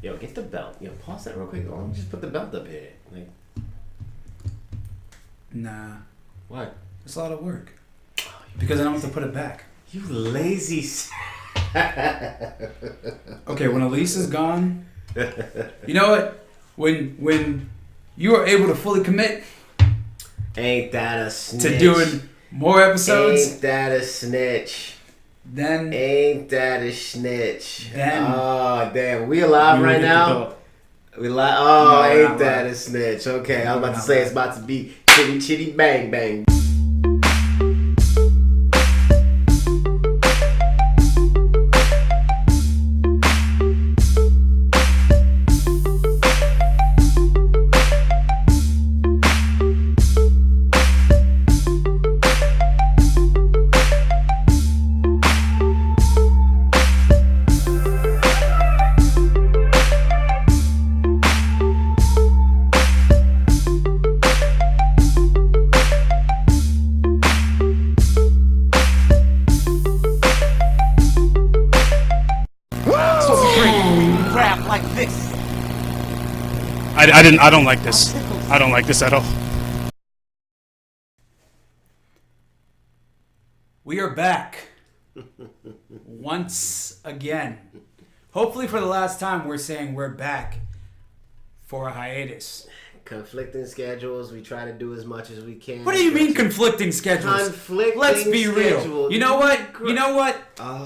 Yo, get the belt. Yo, pause that real quick. Let me just put the belt up here. Like, nah. what? It's a lot of work. Because I don't have to put it back. You lazy. Okay, when Elise is gone, you know what? When you are able to fully commit Ain't that a snitch? to doing more episodes, Ain't that a snitch? then Ain't that a snitch? Then oh damn, we alive right now? We live. Oh, No, ain't that a snitch? Okay, I was about to say it's about to be chitty chitty bang bang. I don't like this. I don't like this at all. we are back once again. Hopefully for the last time, we're saying we're back for a hiatus. Conflicting schedules. We try to do as much as we can. What do you mean conflicting schedules? Let's be real. You know what?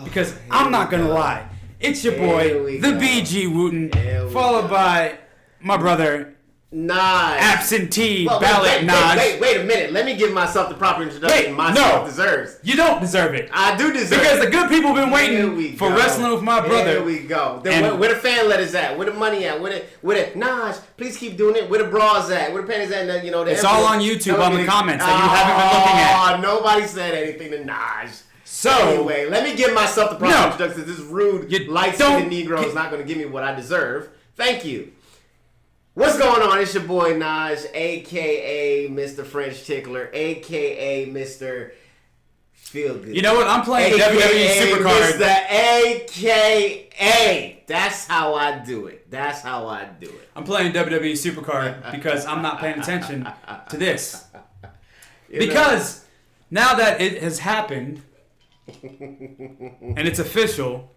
Because I'm not going to lie. It's your boy, the BG Wooten, followed by my brother, Naj. Absentee ballot Naj. Wait a minute. Let me give myself the proper introduction myself deserves. You don't deserve it. I do deserve because it. the good people have been waiting for wrestling with my brother. There we go. Where the fan letters at? Where the money at? Where the Naj, please keep doing it. Where the bras at? Where the panties at? It's all on YouTube on the comments that you haven't been looking at. Nobody said anything to Naj. So anyway, let me give myself the proper introduction. This rude, light-skinned Negro is not going to give me what I deserve. Thank you. What's going on? It's your boy Naj, a.k.a. Mr. French Tickler, a.k.a. Mr. Feelgood. You know what? I'm playing WWE Supercard. Mr. a.k.a. That's how I do it. I'm playing WWE Supercard because I'm not paying attention to this. Because now that it has happened and it's official,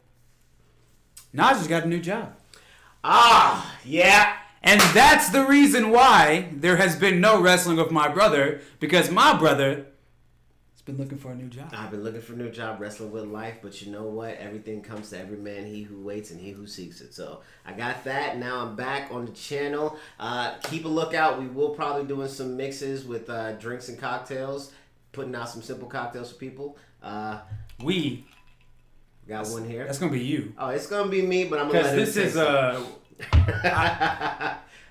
Naj has got a new job. Yeah. And that's the reason why there has been no wrestling with my brother, because my brother has been looking for a new job. I've been looking for a new job, wrestling with life, but you know what? Everything comes to every man, he who waits and he who seeks it. So I got that. Now I'm back on the channel. Keep a lookout. We will probably doing some mixes with drinks and cocktails, putting out some simple cocktails for people. We got one here. That's gonna be you. Oh, it's gonna be me, but I'm gonna let him this is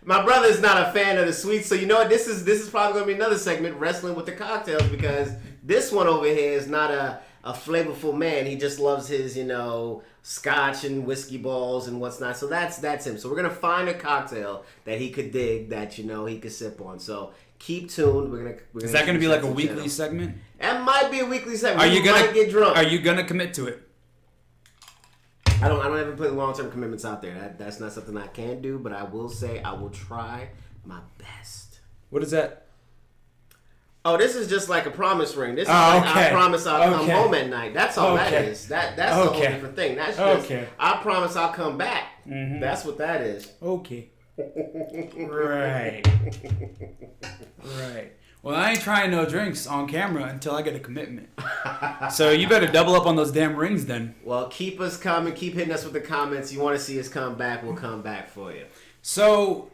my brother's not a fan of the sweets, so you know what? This is probably gonna be another segment, wrestling with the cocktails, because this one over here is not a flavorful man. He just loves his, scotch and whiskey balls and what's not. So that's him. So we're gonna find a cocktail that he could dig, that he could sip on. So keep tuned. We're gonna is that gonna be like a weekly segment? That might be a weekly segment. Are you gonna get drunk? Are you gonna commit to it? I don't ever put long-term commitments out there. That's not something I can do, but I will say I will try my best. What is that? Oh, this is just like a promise ring. This is I promise I'll come home at night. That's all that is. That's a whole different thing. That's just I promise I'll come back. Mm-hmm. That's what that is. Okay. Right. Well, I ain't trying no drinks on camera until I get a commitment. So you better double up on those damn rings then. Well, keep us coming. Keep hitting us with the comments. You want to see us come back, we'll come back for you. So,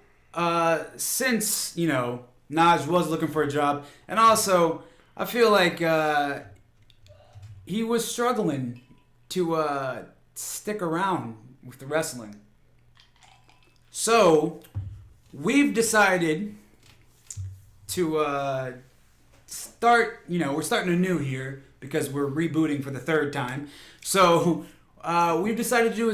since, Naj was looking for a job, and also, I feel like he was struggling to stick around with the wrestling. So, we've decided to start, we're starting anew here because we're rebooting for the third time. So we've decided to do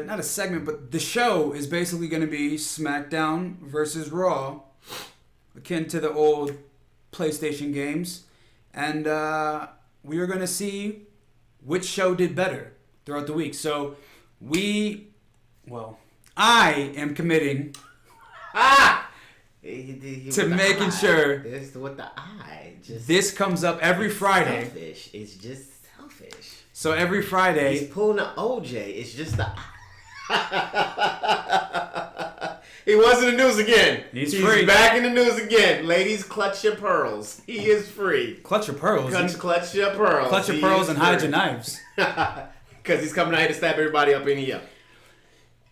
not a segment, but the show is basically going to be Smackdown versus Raw, akin to the old PlayStation games. And we are going to see which show did better throughout the week. So I am committing to making sure It's with the eye. Just this comes up every Friday. Selfish. It's just selfish. So every Friday, He's pulling an OJ. It's just the He was in the news again. He's free. Back in the news again. Ladies, clutch your pearls. He is free. clutch your pearls. Clutch your pearls. Clutch your pearls and hide your knives. Because he's coming out here to stab everybody up in here.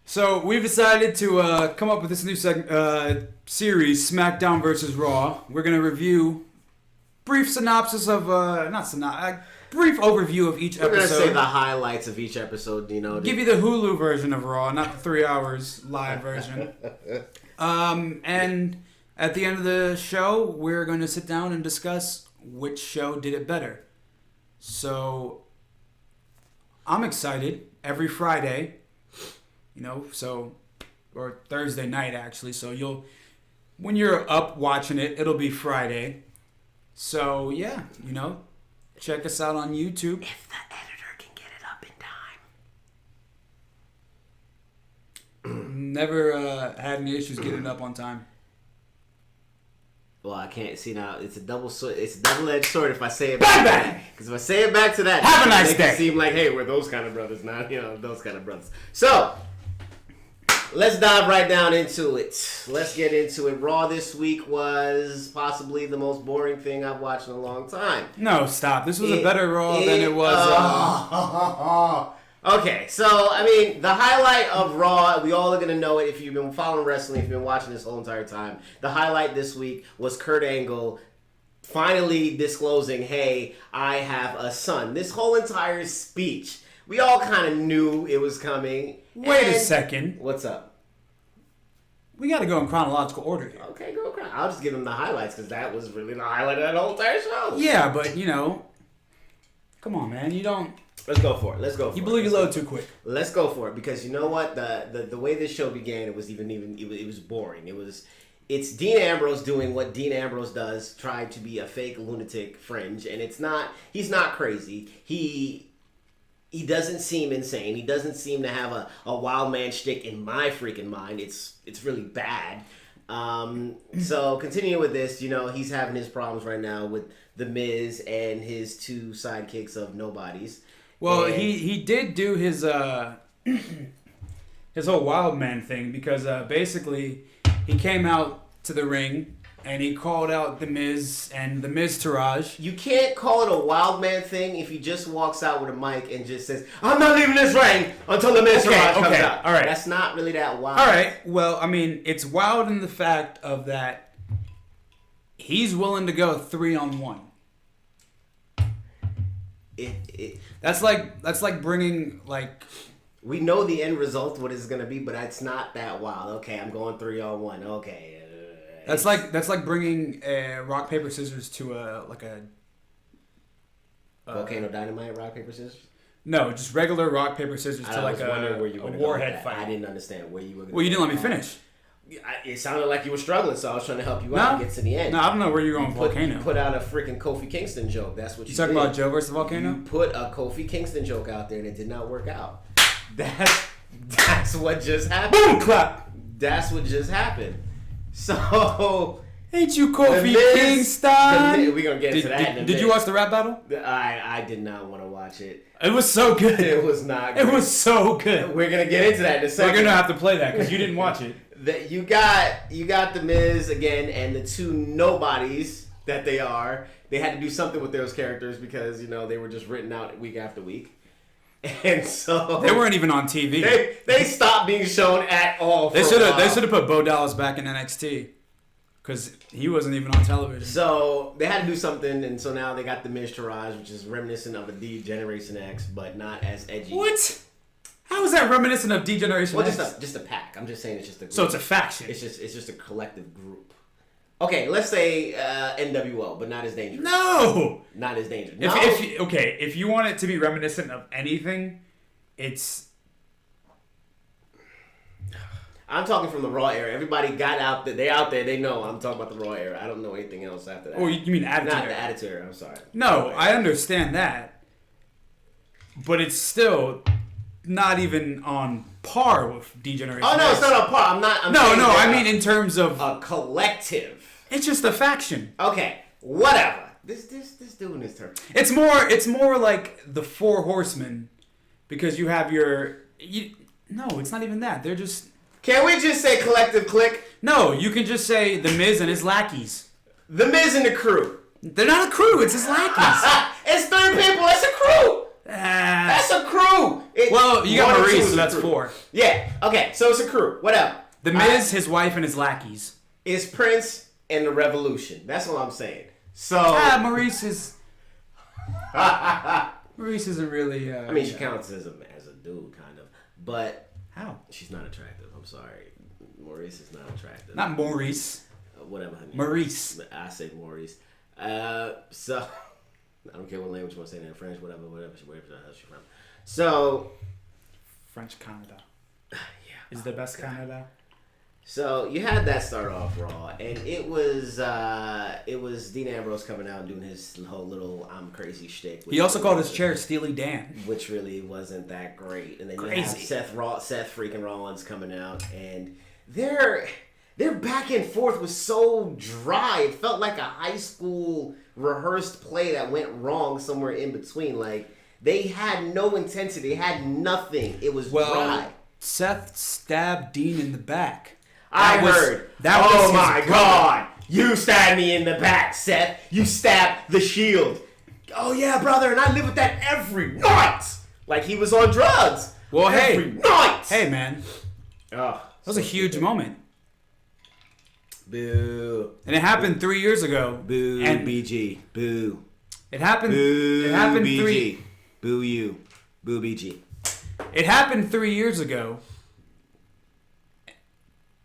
So we've decided to come up with this new series, Smackdown versus Raw. We're gonna review brief synopsis of brief overview of each We're going to episode. say the highlights of each episode, Give you the Hulu version of Raw, not the 3 hours live version. And at the end of the show, we're going to sit down and discuss which show did it better. So I'm excited every Friday, or Thursday night actually. So when you're up watching it, it'll be Friday. So yeah, check us out on YouTube. If the editor can get it up in time. Never had any issues getting it up on time. Well, I can't see now. It's a double-edged sword if I say it back. Because if I say it back to that, have a nice make day. it seem like, hey, we're those kind of brothers, not those kind of brothers. So let's dive right down into it. Let's get into it. Raw this week was possibly the most boring thing I've watched in a long time. No, stop. This was a better Raw than it was. Okay, so, the highlight of Raw, we all are going to know it if you've been following wrestling, if you've been watching this whole entire time. The highlight this week was Kurt Angle finally disclosing, hey, I have a son. This whole entire speech, we all kind of knew it was coming. Wait a second. What's up? We got to go in chronological order here. Okay, go cry. I'll just give him the highlights because that was really the highlight of that whole entire show. Yeah, but, come on, man. You don't... Let's go for it. You blew your load too quick. Let's go for it because you know what? The way this show began, it was it was boring. It's Dean Ambrose doing what Dean Ambrose does, trying to be a fake lunatic fringe, and he's not crazy. He doesn't seem insane. He doesn't seem to have a wild man shtick in my freaking mind. It's really bad. So continuing with this, he's having his problems right now with The Miz and his two sidekicks of nobodies. Well, and he did do his his whole wild man thing because basically he came out to the ring and he called out The Miz and The Miz Taraj. You can't call it a wild man thing if he just walks out with a mic and just says, I'm not leaving this ring until The Miz Taraj comes out. All right. That's not really that wild. All right. Well, it's wild in the fact of that he's willing to go 3-on-1. That's like bringing we know the end result what it's gonna be, but it's not that wild. Okay, I'm going 3-on-1. Okay, that's like bringing rock paper scissors to a Volcano Dynamite, rock paper scissors. No, just regular rock paper scissors to I was wondering where you were a gonna warhead go with that. fight. I didn't understand where you were. Well, you didn't let me finish. It sounded like you were struggling, so I was trying to help you out and get to the end. No, I don't know where you're going with Volcano. You put out a freaking Kofi Kingston joke. That's what you talking did. about Joe versus Volcano? You put a Kofi Kingston joke out there and it did not work out. That's what just happened. Boom clap. That's what just happened. So ain't you Kofi Kingston? We're gonna get into that in a minute. Did you watch the rap battle? I did not want to watch it. It was so good. It was not good. It was so good. We're gonna get into that in a second. We're gonna have to play that because you didn't watch it. You got The Miz again and the two nobodies that they are. They had to do something with those characters because they were just written out week after week, and so they weren't even on TV. They stopped being shown at all. They should have put Bo Dallas back in NXT because he wasn't even on television. So they had to do something, and so now they got the Miz Taraj, which is reminiscent of a D Generation X, but not as edgy. What? How is that reminiscent of D-Generation X? Well, just a pack. I'm just saying it's just a group. So it's a faction. It's just a collective group. Okay, let's say NWO, but not as dangerous. No! Not as dangerous. If you want it to be reminiscent of anything, it's... I'm talking from the Raw era. Everybody got out there. They out there. They know I'm talking about the Raw era. I don't know anything else after that. Oh, you mean Attitude Not Era. the Attitude Era. I'm sorry. No, I understand that. But it's still... not even on par with D-Generation. Oh no, X. it's not on par. I'm No, saying I mean in terms of a collective. it's just a faction. Okay, whatever. This dude in his turn. It's more like the Four Horsemen, because you have no, it's not even that. They're just. Can we just say collective clique? No, you can just say the Miz and his lackeys. The Miz and the crew. They're not a crew. It's his lackeys. It's 3 people. That's a crew. That's a crew. Well, you got Maurice, so that's 4. Yeah. Okay. So it's a crew. Whatever. The Miz, his wife, and his lackeys. It's Prince and the Revolution. That's all I'm saying. So. Maurice is. Maurice isn't really. I mean, she counts as a dude, kind of, but how? She's not attractive. I'm sorry. Maurice is not attractive. Not Maurice. Whatever her name. Maurice. I say Maurice. So. I don't care what language you want to say that, French, whatever she's from. So, French Canada. Yeah. Is the best Canada. So you had that start off Raw, and it was Dean Ambrose coming out and doing his whole little "I'm crazy" shtick. He also called his chair Steely Dan, which really wasn't that great. And then crazy. You have Seth freaking Rollins coming out, and their back and forth was so dry. It felt like a high school rehearsed play that went wrong somewhere in between. Like they had no intensity, they had nothing. It was dry. Seth stabbed Dean in the back. I heard. Oh my God! You stabbed me in the back, Seth. You stabbed the Shield. Oh yeah, brother, and I live with that every night. Like he was on drugs. Well, every night. Hey, man. Oh, that was a huge moment. Boo. And it happened 3 years ago. Boo. And BG. Boo. It happened. Boo. It happened BG. Boo you. Boo BG. It happened 3 years ago.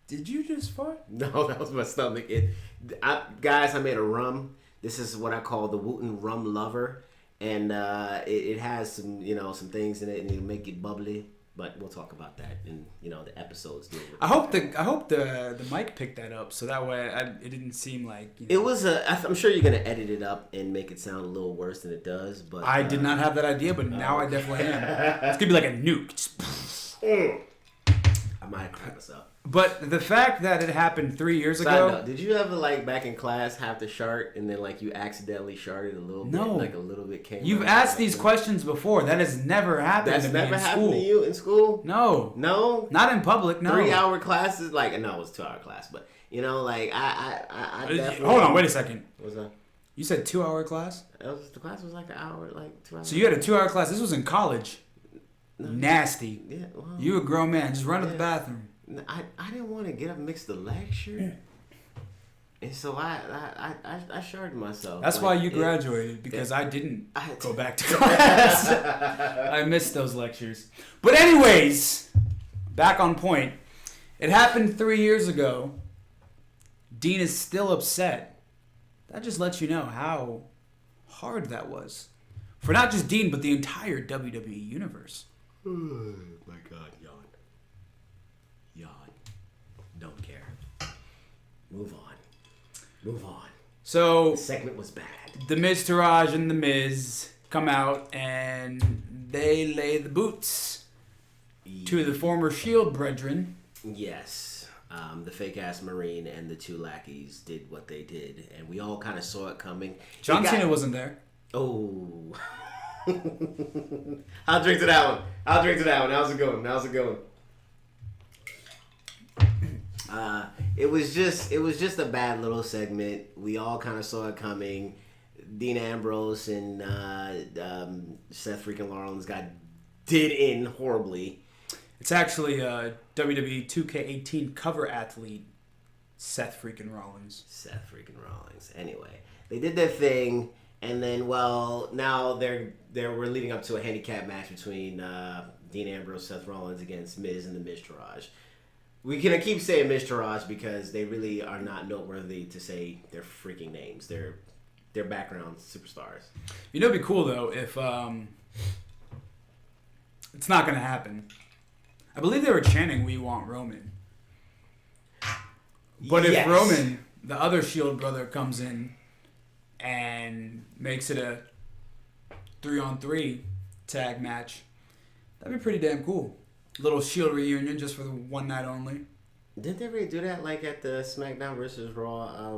Did you just fart? No, that was my stomach. Guys, I made a rum. This is what I call the Wooten Rum Lover, and it has some things in it, and it'll make it bubbly. But we'll talk about that in the episodes. I hope the mic picked that up, so that way it didn't seem like it was I'm sure you're gonna edit it up and make it sound a little worse than it does. But I did not have that idea, but now I definitely am. It's gonna be like a nuke. I might have cracked myself. But the fact that it happened 3 years ago. Note, did you ever back in class have to shart and then you accidentally sharted a little bit? No. Like a little bit came You've asked these questions before. That has never happened to me in school. That's never happened to you in school? No. No? Not in public, no. 3-hour classes? No, it was 2-hour class, but I definitely... Hold on, wait a second. What's that? You said 2-hour class? The class was like an hour, 2 hours. So you had a 2-hour class. This was in college. No. Nasty. Yeah, well, you a grown man. Just run to the bathroom. I didn't want to get up and mix the lecture, and so I sharted myself. That's why you graduated, because I didn't go back to class. I missed those lectures. But anyways, back on point. It happened 3 years ago. Dean is still upset. That just lets you know how hard that was for not just Dean, but the entire WWE universe. Oh my God, yawn. Don't care. Move on. So the segment was bad. The Miz Taraj and the Miz come out and they lay the boots to the former Shield brethren. Yes. The fake ass Marine and the 2 lackeys did what they did, and we all kind of saw it coming. John Cena wasn't there. Oh. I'll drink to that one. How's it going? It was just a bad little segment. We all kind of saw it coming. Dean Ambrose and Seth freaking Rollins did in horribly. It's actually WWE 2K18 cover athlete Seth freaking Rollins. Anyway, they did their thing, and then now we're leading up to a handicap match between Dean Ambrose, Seth Rollins against Miz and the Miz Taraj. We can keep saying Miz Taraj because they really are not noteworthy to say their freaking names. They're background superstars. It'd be cool though if it's not gonna happen. I believe they were chanting "We want Roman," but if Roman, the other Shield brother, comes in and makes it a 3-on-3 tag match, That'd be pretty damn cool. Little Shield reunion just for the one night only. Didn't they really do that like at the SmackDown versus Raw?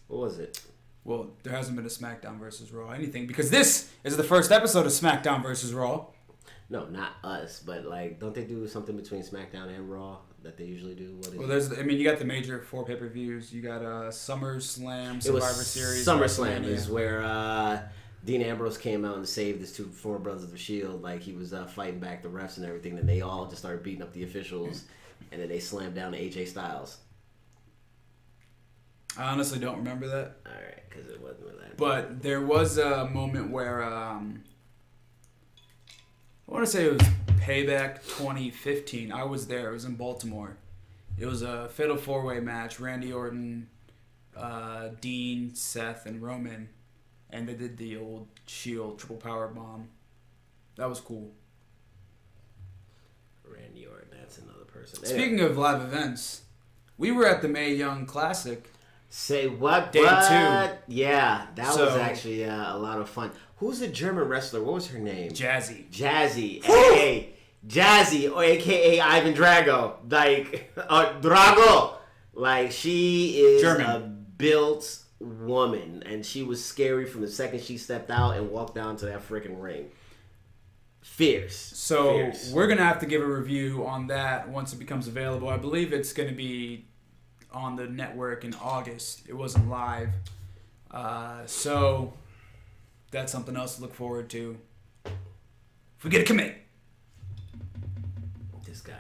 What was it? Well, there hasn't been a SmackDown versus Raw anything because this is the first episode of SmackDown versus Raw. No, not us, but like, don't they do something between SmackDown and Raw that they usually do? You got the major 4 pay-per-views. You got SummerSlam, Survivor Series. SummerSlam is where Dean Ambrose came out and saved his 2 former brothers of the Shield. Like, he was fighting back the refs and everything, and they all just started beating up the officials, and then they slammed down AJ Styles. I honestly don't remember that. All right, because it wasn't really that. But there was a moment where I want to say it was Payback 2015. I was there. It was in Baltimore. It was a fatal 4-way match. Randy Orton, Dean, Seth, and Roman. And they did the old Shield triple power bomb. That was cool. Randy Orton, that's another person. Speaking of live events, we were at the Mae Young Classic. Say what? Day 2. Yeah, that was actually a lot of fun. Who's the German wrestler? What was her name? Jazzy, a.k.a. Jazzy, or a.k.a. Ivan Drago. Like, Drago. Like, she is German. a built woman, and she was scary from the second she stepped out and walked down to that freaking ring. Fierce. So we're going to have to give a review on that once it becomes available. I believe it's going to be on the network in August. It wasn't live. So that's something else to look forward to. If we get a commit. This guy.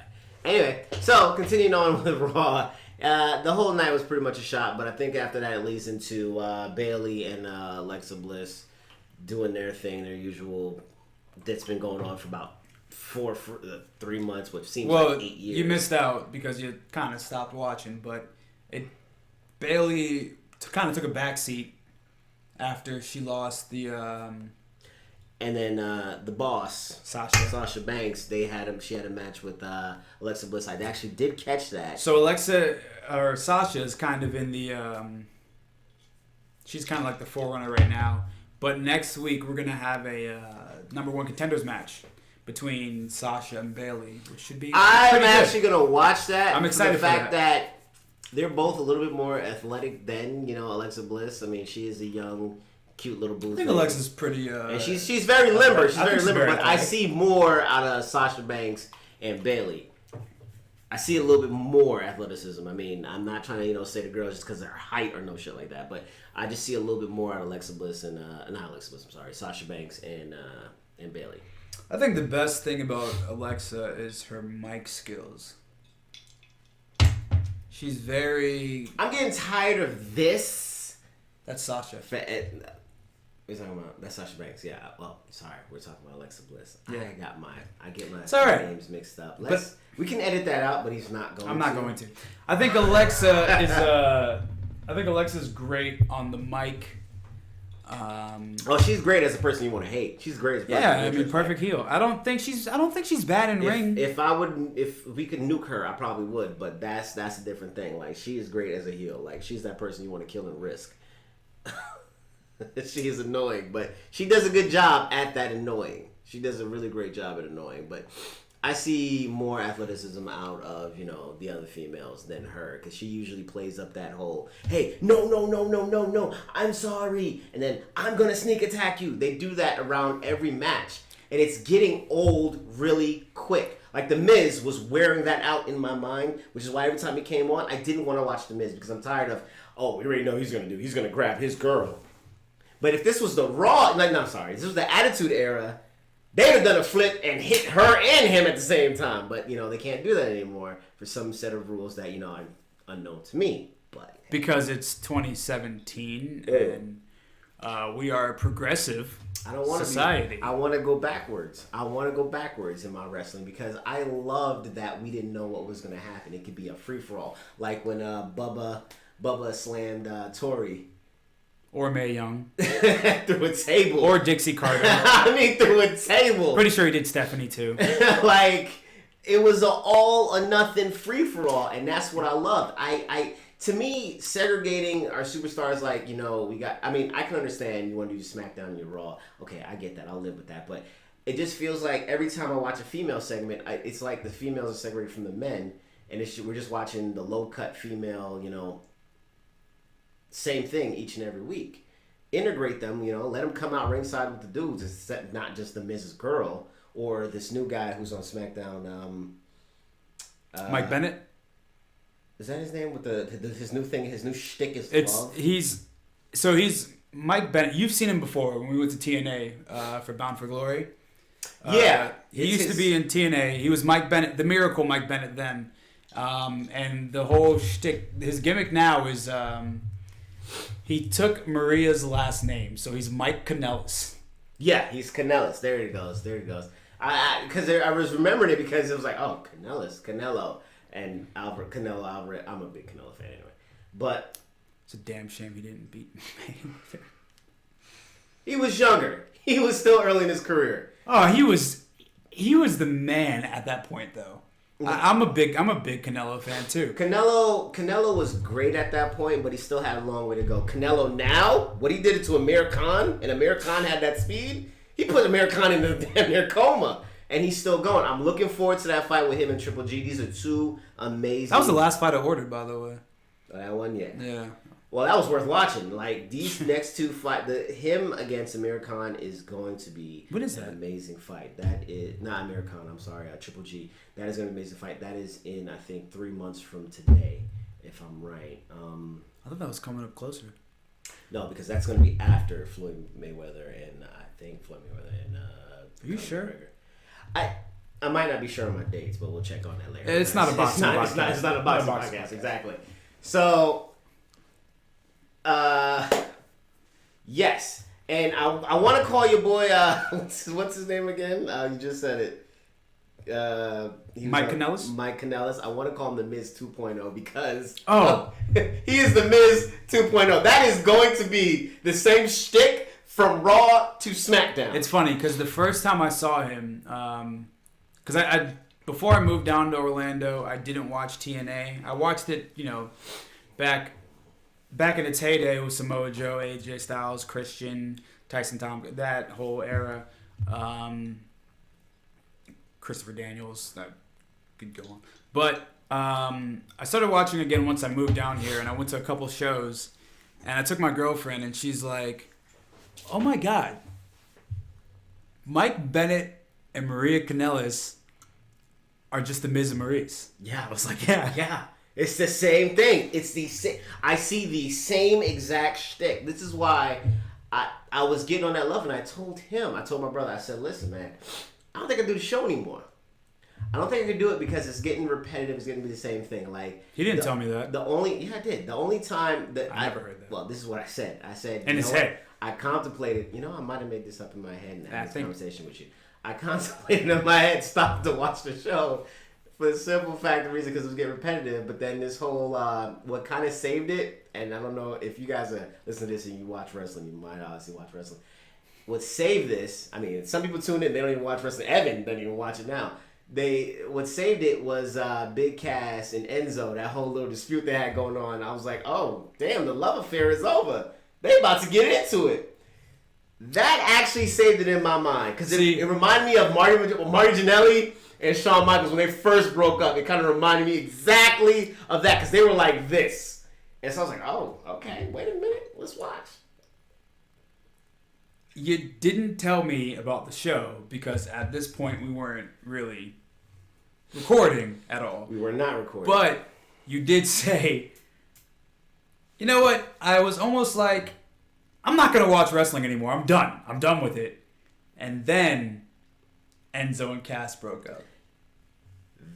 Anyway, so continuing on with Raw. The whole night was pretty much a shot, but I think after that it leads into Bayley and Alexa Bliss doing their thing, their usual. That's been going on for about 3 months, which seems like 8 years. You missed out because you kind of stopped watching, but Bayley kind of took a backseat after she lost the. And then the boss, Sasha Banks, she had a match with Alexa Bliss. I actually did catch that. So Sasha is kind of in the. She's kind of like the forerunner right now. But next week we're gonna have a number 1 contenders match between Sasha and Bayley, which should be. I'm actually gonna watch that. I'm excited for the fact that they're both a little bit more athletic than Alexa Bliss. I mean, she is a young, cute little boo. I think Alexa's pretty. And she's very limber. She's very limber. But athletic. I see more out of Sasha Banks and Bayley. I see a little bit more athleticism. I mean, I'm not trying to say the girls just because of their height or no shit like that, but I just see a little bit more out of Alexa Bliss and not Alexa Bliss. I'm sorry, Sasha Banks and Bayley. I think the best thing about Alexa is her mic skills. She's very. I'm getting tired of this. That's Sasha. We're talking about that's Sasha Banks. Yeah. Well, sorry, we're talking about Alexa Bliss. Yeah. I get my names mixed up. We can edit that out, but he's not going to. I'm not going to. I think Alexa is. I think Alexa's great on the mic. She's great as a person you want to hate. She's great as a person. Yeah, I mean, perfect heel. I don't think she's bad in ring. If we could nuke her, I probably would. But that's a different thing. Like, she is great as a heel. Like, she's that person you want to kill and risk. She is annoying, but she does a good job at that annoying. She does a really great job at annoying. But I see more athleticism out of the other females than her, because she usually plays up that whole, hey, no, I'm sorry, and then I'm gonna sneak attack you. They do that around every match, and it's getting old really quick. Like, The Miz was wearing that out in my mind, which is why every time he came on, I didn't want to watch The Miz, because I'm tired of, we already know he's gonna grab his girl. But if this was the Raw, this was the Attitude Era, they'd have done a flip and hit her and him at the same time. But, they can't do that anymore for some set of rules that, are unknown to me. But because it's 2017 and we are a progressive society. I want to go backwards. I want to go backwards in my wrestling, because I loved that we didn't know what was going to happen. It could be a free-for-all. Like when Bubba slammed Tori. Or Mae Young. Through a table. Or Dixie Carter. Through a table. Pretty sure he did Stephanie too. Like, it was an all or nothing free for all, and that's what I loved. To me, segregating our superstars, I can understand you want to do SmackDown and your Raw. Okay, I get that. I'll live with that. But it just feels like every time I watch a female segment, it's like the females are separated from the men, and we're just watching the low cut female, same thing each and every week. Integrate them, let them come out ringside with the dudes, except not just the Mrs. Girl or this new guy who's on SmackDown. Mike Bennett. Is that his name? With his new thing, his new shtick is love? He's Mike Bennett. You've seen him before when we went to TNA for Bound for Glory. Yeah, he used to be in TNA. He was Mike Bennett, the Miracle Mike Bennett then, and the whole shtick. His gimmick now is he took Maria's last name, so he's Mike Kanellis. Yeah, he's Kanellis. There he goes. Because I was remembering it because it was like, oh, Canelo, and Canelo Alvarez. I'm a big Canelo fan anyway, but it's a damn shame he didn't beat me. He was younger. He was still early in his career. Oh, he was the man at that point, though. I'm a big Canelo fan too. Canelo was great at that point, but he still had a long way to go. Canelo now, what he did to Amir Khan, and Amir Khan had that speed. He put Amir Khan in the damn near coma, and he's still going. I'm looking forward to that fight with him and Triple G. These are two amazing. That was the last fight I ordered, by the way. That one, yeah. Yeah. Well, that was worth watching. Like, these next two him against Amir Khan is going to be what is that? An amazing fight. That is not Amir Khan. I'm sorry, Triple G. That is going to be an amazing fight. That is in, I think, 3 months from today, if I'm right. I thought that was coming up closer. No, because that's going to be after Floyd Mayweather and I think Floyd Mayweather and. Are you sure? I might not be sure on my dates, but we'll check on that later. It's not a boxing podcast. It's not a boxing podcast. Exactly. So. Yes, and I want to call your boy. What's his name again? You just said it. Mike Kanellis. Mike Kanellis. I want to call him the Miz 2.0 because he is the Miz 2.0. That is going to be the same shtick from Raw to SmackDown. It's funny because the first time I saw him, because I before I moved down to Orlando, I didn't watch TNA. I watched it, back in its heyday with Samoa Joe, AJ Styles, Christian, Tyson Tompkins, that whole era. Christopher Daniels, that could go on. But I started watching again once I moved down here, and I went to a couple shows, and I took my girlfriend, and she's like, oh my God, Mike Bennett and Maria Kanellis are just the Miz and Maurice. Yeah, I was like, yeah. It's the same thing. It's the same. I see the same exact shtick. This is why I was getting on that love, and I told my brother, I said, listen, man, I don't think I can do the show anymore. I don't think I can do it because it's getting repetitive. It's getting to be the same thing. Like he didn't tell me that. I did. The only time that I never heard that. Well, this is what I said. I said in his head. I contemplated. I might have made this up in my head in this conversation with you. I contemplated in my head, stopped to watch the show. For the simple fact and reason because it was getting repetitive, but then this whole, what kind of saved it, and I don't know if you guys are listening to this and you watch wrestling, you might obviously watch wrestling. What saved this, I mean, some people tune in, they don't even watch wrestling. Evan doesn't even watch it now. What saved it was Big Cass and Enzo, that whole little dispute they had going on. I was like, oh, damn, the love affair is over. They about to get into it. That actually saved it in my mind because it reminded me of Marty Jannetty and Shawn Michaels when they first broke up. It kind of reminded me exactly of that because they were like this. And so I was like, oh, okay, wait a minute. Let's watch. You didn't tell me about the show because at this point we weren't really recording at all. We were not recording. But you did say, you know what? I was almost like, I'm not going to watch wrestling anymore. I'm done. I'm done with it. And then Enzo and Cass broke up.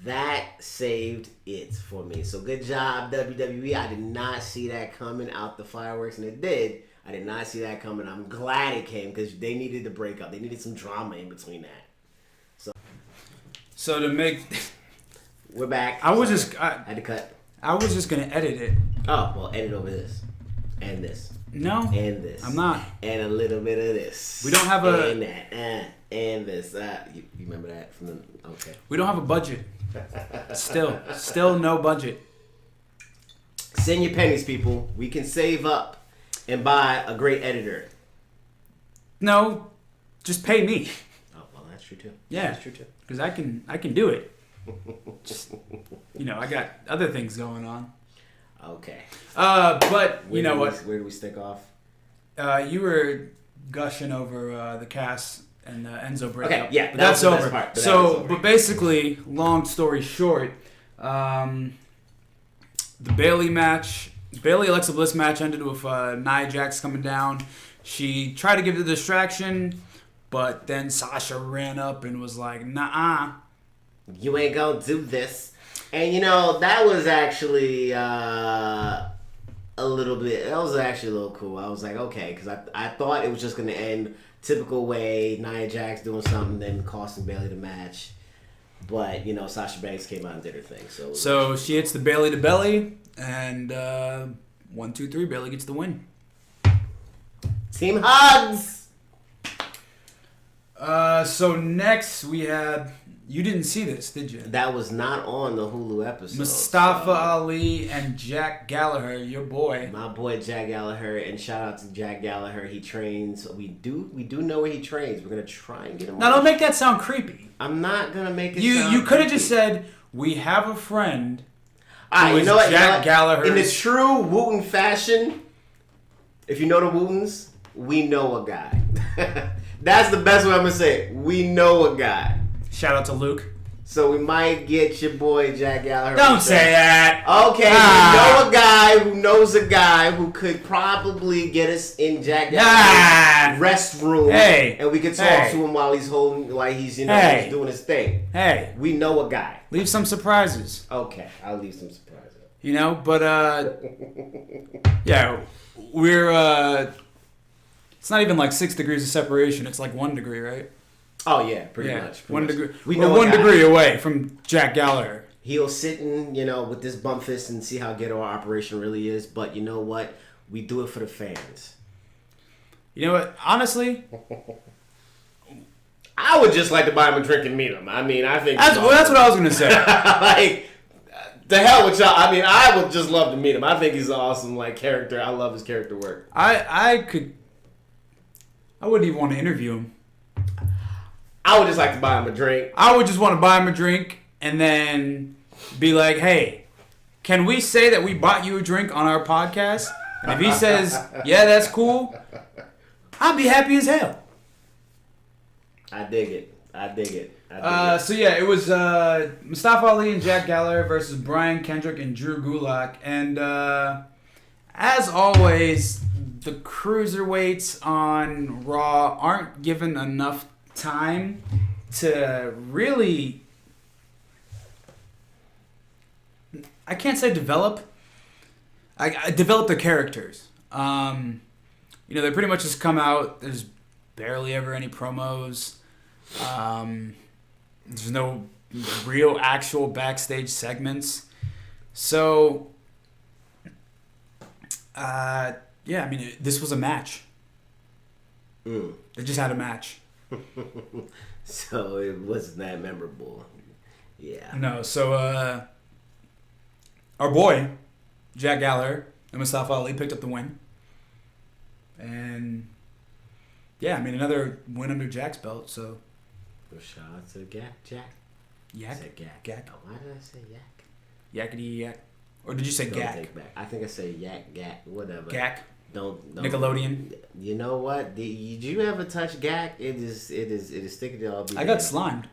That saved it for me. So good job, WWE. I did not see that coming out the fireworks, and it did. I did not see that coming. I'm glad it came because they needed to break up. They needed some drama in between that. So to make... We're back. I had to cut. I was just going to edit it. Oh, well, edit over this. And this. No. And this. I'm not. And a little bit of this. We don't have a... And that. And this. You remember that from the... Okay. We don't have a budget. Still no budget. Send your pennies, people. We can save up and buy a great editor. No, just pay me. Oh, well, that's That's true too. Yeah, That's true too. because I can do it. Just, I got other things going on. Okay. But you know what? Where do we stick off? You were gushing over the Cass and Enzo breakup. Okay, yeah, but that was that's the over. best part, but that was So, over. but basically, long story short, the Bailey Alexa Bliss match ended with Nia Jax coming down. She tried to give the distraction, but then Sasha ran up and was like, "Nah, You ain't gonna do this." And that was actually a little bit. That was actually a little cool. I was like, okay, because I thought it was just gonna end typical way, Nia Jax doing something, then costing Bailey the match. But Sasha Banks came out and did her thing. So she hits the Bailey to belly, and 1, 2, 3, Bailey gets the win. Team hugs. So next we had. You didn't see this, did you? That was not on the Hulu episode. Mustafa Ali and Jack Gallagher, your boy. My boy Jack Gallagher, and shout out to Jack Gallagher. He trains. We do know where he trains. We're gonna try and get him. Now don't make that sound creepy. I'm not gonna make it. You could have just said we have a friend. Alright, you know what? Jack Gallagher. In the true Wooten fashion, if you know the Wootens, we know a guy. That's the best way I'm gonna say it. We know a guy. Shout out to Luke. So we might get your boy Jack Gallagher. Don't say that. Okay, we know a guy who knows a guy who could probably get us in Jack Gallagher's restroom, Hey, and we could talk to him while he's he's he's doing his thing. Hey, we know a guy. Leave some surprises. Okay, I'll leave some surprises. But yeah, we're it's not even like 6 degrees of separation. It's like 1 degree, right? Oh yeah, pretty much. 1 degree. We We're know 1 degree away from Jack Gallagher. He'll sit in, with this bump fist and see how ghetto our operation really is. But you know what? We do it for the fans. You know what? Honestly, I would just like to buy him a drink and meet him. I mean, I think that's what I was gonna say. like, the hell with y'all. I mean, I would just love to meet him. I think he's an awesome character. I love his character work. I wouldn't even want to interview him. I would just like to buy him a drink. I would just want to buy him a drink and then be like, hey, can we say that we bought you a drink on our podcast? And if he says, yeah, that's cool, I'll be happy as hell. I dig it. So yeah, it was Mustafa Ali and Jack Gallagher versus Brian Kendrick and Drew Gulak. And as always, the cruiserweights on Raw aren't given enough time to really, I can't say develop. I develop their characters. They pretty much just come out. There's barely ever any promos. There's no real actual backstage segments. So, this was a match. They just had a match. So it wasn't that memorable. Yeah. No, so our boy, Jack Gallagher and Mustafa Ali picked up the win. And another win under Jack's belt, so. Shout out to Jack. Yak? I said Gak. Gak. Oh, why did I say Yak? Yakety yak. Or did you say Don't Gak? take back. I think I say Yak, whatever. Gak? Don't. Nickelodeon? You know what? Did you ever touch Gak? It is sticking to all. I got slimed.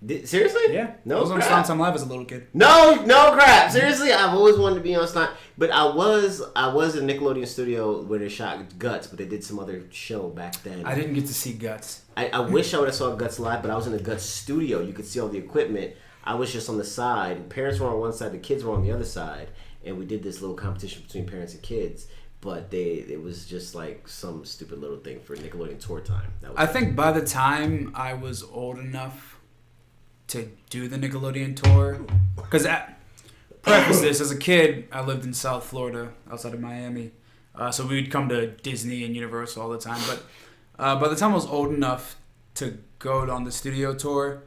Seriously? Yeah. No I was on crap. Slime Time Live as a little kid. No crap. Seriously, I've always wanted to be on slime. But I was in Nickelodeon studio where they shot Guts, but they did some other show back then. I didn't get to see Guts. I wish I would have saw Guts live, but I was in the Guts studio. You could see all the equipment. I was just on the side. Parents were on one side, the kids were on the other side, and we did this little competition between parents and kids. But it was just like some stupid little thing for Nickelodeon tour time. I think by the time I was old enough to do the Nickelodeon tour, because preface this, as a kid, I lived in South Florida, outside of Miami, so we would come to Disney and Universal all the time. But by the time I was old enough to go on the studio tour,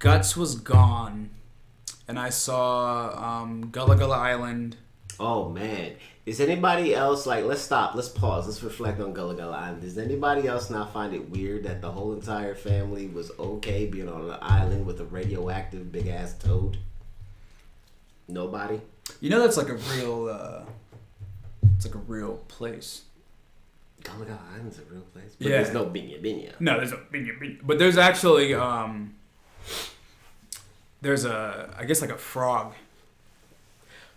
Guts was gone, and I saw Gullah Gullah Island Oh man, is anybody else like? Let's stop. Let's pause. Let's reflect on Gullah Gullah Island. Does anybody else not find it weird that the whole entire family was okay being on an island with a radioactive big ass toad? Nobody. You know that's like a real. It's like a real place. Gullah Gullah Island's a real place. But Yeah. there's no Binya Binya. No, there's no binya. But there's actually there's I guess like a frog.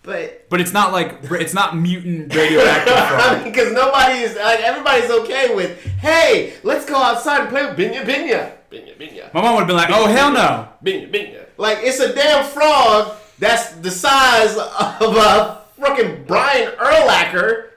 But it's not like it's not mutant radioactive frog. because nobody's like everybody's okay with. Hey, let's go outside and play with Binya Binya. Binya Binya. My mom would have been like, "Oh hell no!" Binya Binya. Like it's a damn frog that's the size of a fucking Brian Urlacher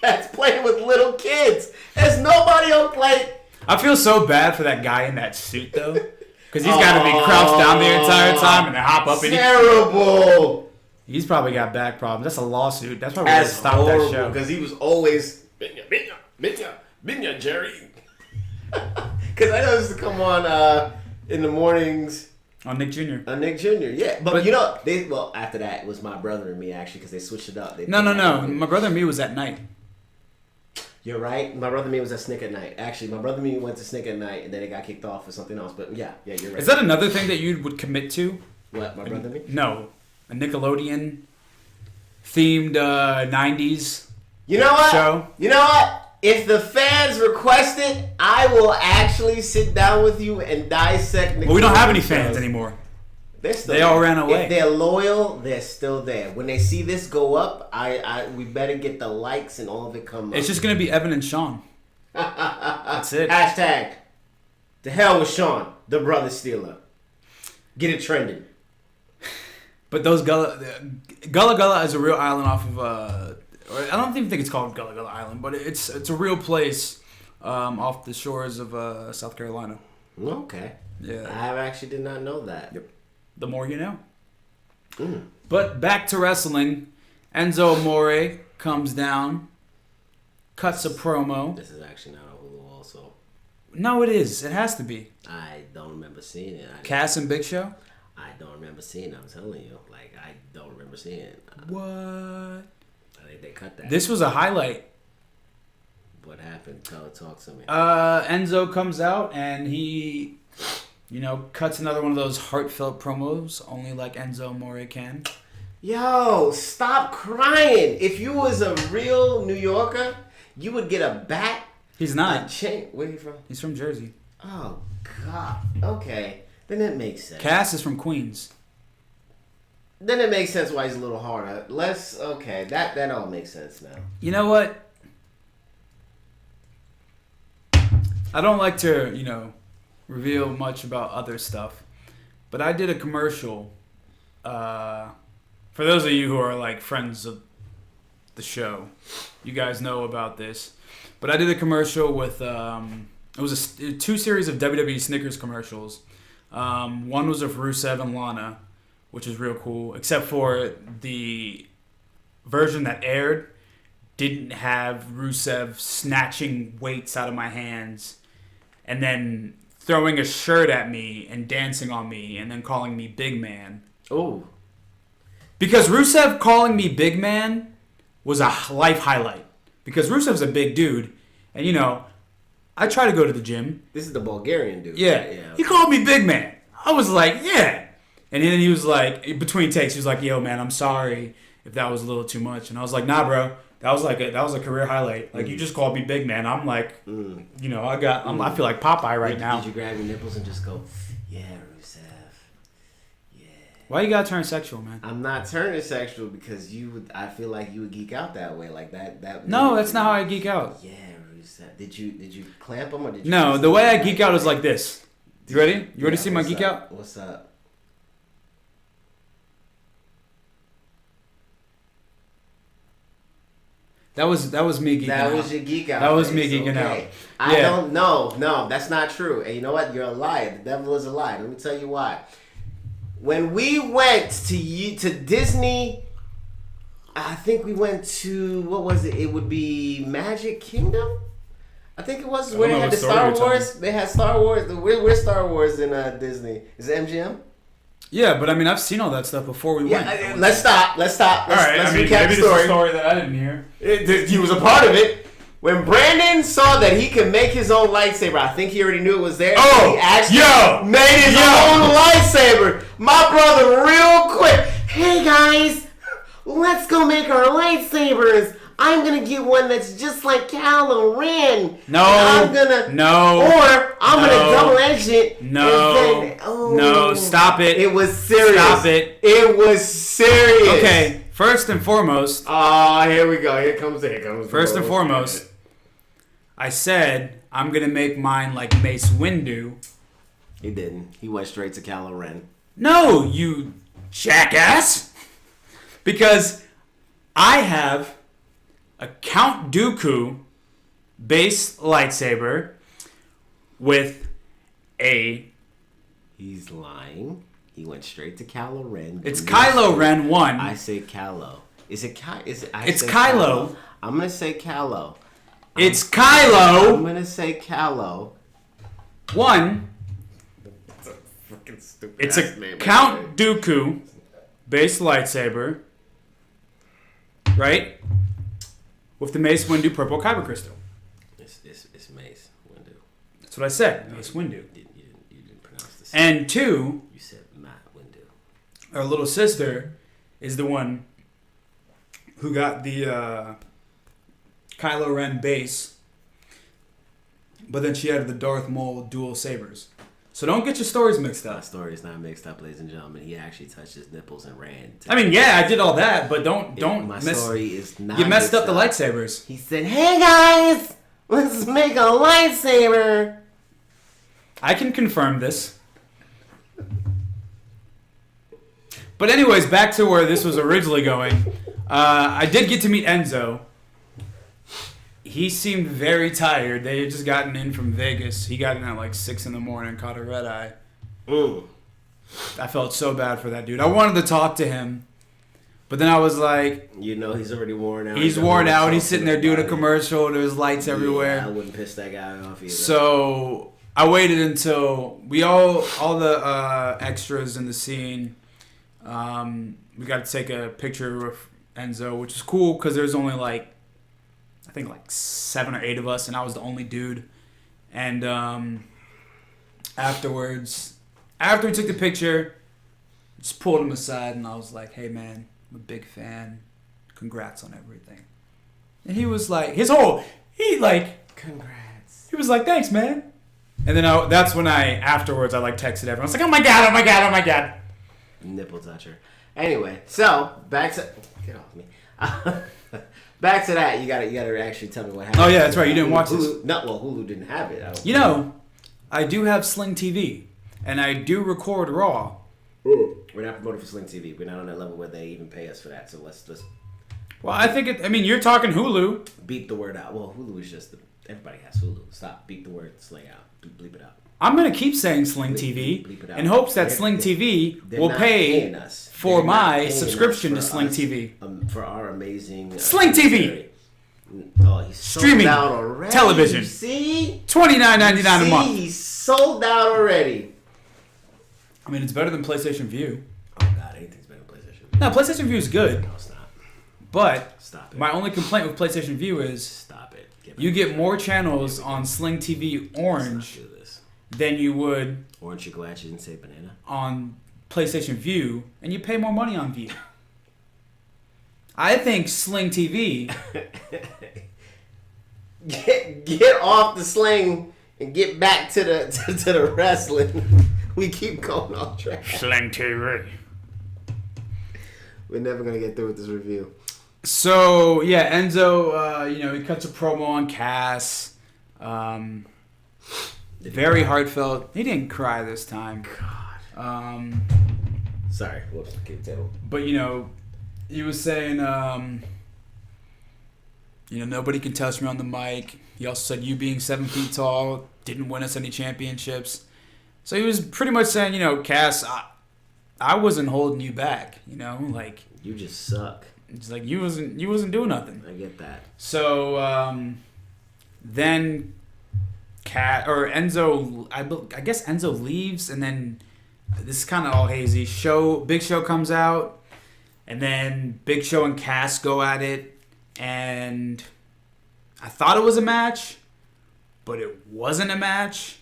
that's playing with little kids. There's nobody else like. I feel so bad for that guy in that suit though, because he's got to be crouched down the entire time and then hop up and terrible. He's probably got back problems. That's a lawsuit. That's probably gonna stop that show. Because he was always Binya, Jerry. Because I know this to come on in the mornings. On Nick Jr. Nick Jr. Yeah, but you know after that it was My Brother and Me actually because they switched it up. No. My Brother and Me was at night. You're right. My Brother and Me was at Snick at Night. Actually, My Brother and Me went to Snick at Night and then it got kicked off for something else. But yeah, you're right. Is that another thing that you would commit to? What, My Brother and Me? No, a Nickelodeon themed 90s. You know what? Show. You know what? If the fans request it, I will actually sit down with you and dissect Nickelodeon. Well, we don't have any shows. fans anymore. They all ran away. If they're loyal, they're still there. When they see this go up, we better get the likes and all of it come up. It's just gonna be Evan and Sean. That's it. Hashtag. To hell with Sean, the brother stealer. Get it trending. But those Gullah Gullah is a real island off of I don't even think it's called Gullah Gullah Island, but it's a real place off the shores of South Carolina. Okay. Yeah. I actually did not know that. Yep. The more you know. Mm. But back to wrestling. Enzo Amore comes down, cuts a promo. This is actually not a Hulu also. No, it is. It has to be. I don't remember seeing it. Cass and Big Show? I don't remember seeing it. I'm telling you. Like, I don't remember seeing it. What? I think they cut that. This was a highlight. What happened? Talk to me. Enzo comes out and he, cuts another one of those heartfelt promos, only like Enzo Amore can. Yo, stop crying. If you was a real New Yorker, you would get a bat. He's not. Where he from? He's from Jersey. Oh, God. Okay. Then it makes sense. Cass is from Queens. Then it makes sense why he's a little harder. Okay. That all makes sense now. You know what? I don't like to, reveal much about other stuff. But I did a commercial. For those of you who are like friends of the show, you guys know about this. But I did a commercial with, it was two series of WWE Snickers commercials. One was of Rusev and Lana, which is real cool, except for the version that aired didn't have Rusev snatching weights out of my hands and then throwing a shirt at me and dancing on me and then calling me Big Man. Oh. Because Rusev calling me Big Man was a life highlight. Because Rusev's a big dude. And, I try to go to the gym. This is the Bulgarian dude. Yeah. He called me Big Man. I was like, yeah. And then he was like, between takes, he was like, yo, man, I'm sorry if that was a little too much. And I was like, nah, bro. That was a career highlight. Like, you just called me Big Man. I'm like, I feel like Popeye right now. Did you grab your nipples and just go, yeah, Rusev. Yeah. Why you gotta turn sexual, man? I'm not turning sexual because I feel like you would geek out that way. Like that. No, that's not how I geek out. Yeah, Rusev. Did you clamp them or did you? No, the way I geek out is like this. You ready? You ready to see my geek out? What's up? That was me geeking out. That was your geek out. That was me geeking out. I don't know. No, that's not true. And you know what? You're a liar. The devil is a liar. Let me tell you why. When we went to Disney, I think we went to, what was it? It would be Magic Kingdom? I think it was where they had the Star Wars. They had Star Wars. Where's Star Wars in Disney? Is it MGM? Yeah, but I mean, I've seen all that stuff before we went. Let's stop. Let's all right, let's I mean, recap maybe the this is story. a story that I didn't hear. He was a part of it. When Brandon saw that he could make his own lightsaber, I think he already knew it was there. Oh, he actually made his own lightsaber. My brother, real quick. Hey guys, let's go make our lightsabers. I'm gonna get one that's just like Kylo Ren. No, I'm gonna or I'm gonna double edge it. No, stop it. It was serious. Stop it. It was serious. Okay, first and foremost. Here we go. Here comes. First and foremost, I said I'm gonna make mine like Mace Windu. He didn't. He went straight to Kylo Ren. No, you jackass. Because I have a Count Dooku base lightsaber with a... He's lying. He went straight to Kylo Ren. It's Kylo Ren 1. I say Kylo. Is it Kylo? It's Kylo. I'm going to say Kylo. It's Kylo. I'm going to say Kylo. 1. It's a freaking stupid It's a Count Dooku base lightsaber. Right? With the Mace Windu purple kyber crystal. It's Mace Windu. That's what I said. Mace Windu. You didn't pronounce the And 2. You said Matt Windu. Our little sister is the one who got the Kylo Ren base, but then she had the Darth Maul dual sabers. So don't get your stories mixed up. My story is not mixed up, ladies and gentlemen. He actually touched his nipples and ran. I mean, yeah, I did all that, but don't My story is not. You messed up the lightsabers. He said, "Hey guys, let's make a lightsaber." I can confirm this. But anyways, back to where this was originally going. I did get to meet Enzo. He seemed very tired. They had just gotten in from Vegas. He got in at like 6 in the morning, caught a red eye. I felt so bad for that dude. I wanted to talk to him, but then I was like... You know he's already worn out. He's worn out. He's sitting there doing a commercial. There's lights everywhere. I wouldn't piss that guy off either. So I waited until all the extras in the scene, we got to take a picture with Enzo, which is cool because there's only like 7 or 8 of us, and I was the only dude. And after we took the picture, just pulled him aside, and I was like, "Hey man, I'm a big fan. Congrats on everything." And he was like, congrats. He was like, "Thanks, man." And then that's when afterwards I texted everyone. I was like, "Oh my god, oh my god, oh my god." Nipple toucher. Anyway, so back to get off me. Back to that, you gotta actually tell me what happened. Oh yeah, that's right. You didn't watch this. Hulu didn't have it. I do have Sling TV, and I do record Raw. We're not promoted for Sling TV. We're not on that level where they even pay us for that. So let's. Well, I think you're talking Hulu. Beep the word out. Well, Hulu is just everybody has Hulu. Stop. Beep the word Sling out. Bleep it out. I'm gonna keep saying Sling TV in hopes that Sling TV will pay us for my subscription to Sling TV. For our amazing Sling TV. Oh, he's streaming sold out already. Television. You see, $29.99 a month. He's sold out already. I mean, it's better than PlayStation View. Oh God, anything's better than PlayStation View. No, PlayStation View is good. No, it's not. But Stop it. My only complaint with PlayStation View is stop it. You get more channels on Sling TV Orange than you would. Orange, you're glad you didn't say banana. On PlayStation View, and you pay more money on View. I think Sling TV. Get off the sling and get back to the wrestling. We keep going off track. Sling TV. We're never gonna get through with this review. So yeah, Enzo, he cuts a promo on Cass. Very heartfelt. He didn't cry this time. God. Sorry. Whoops. Keep table. But he was saying, nobody can touch me on the mic. He also said, you being 7 feet tall didn't win us any championships. So he was pretty much saying, Cass, I wasn't holding you back. You just suck. It's like you wasn't doing nothing. I get that. So then Enzo, I guess Enzo leaves, and then this is kind of all hazy. Big Show comes out, and then Big Show and Cass go at it, and I thought it was a match, but it wasn't a match.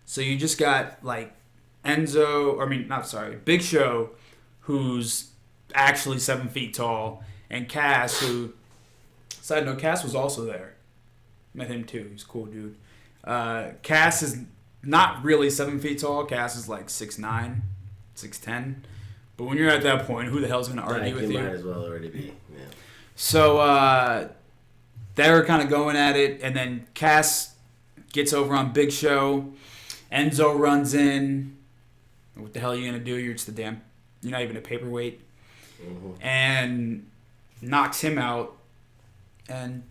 So you just got like Big Show, who's actually 7 feet tall, and Cass, who, side note, Cass was also there. Met him too. He's a cool dude. Cass is not really 7 feet tall. Cass is like 6'9", 6'10". But when you're at that point, who the hell's going to argue with you? Might as well already be. Yeah. So they were kind of going at it, and then Cass gets over on Big Show. Enzo runs in. What the hell are you going to do? You're not even a paperweight. Mm-hmm. And knocks him out. And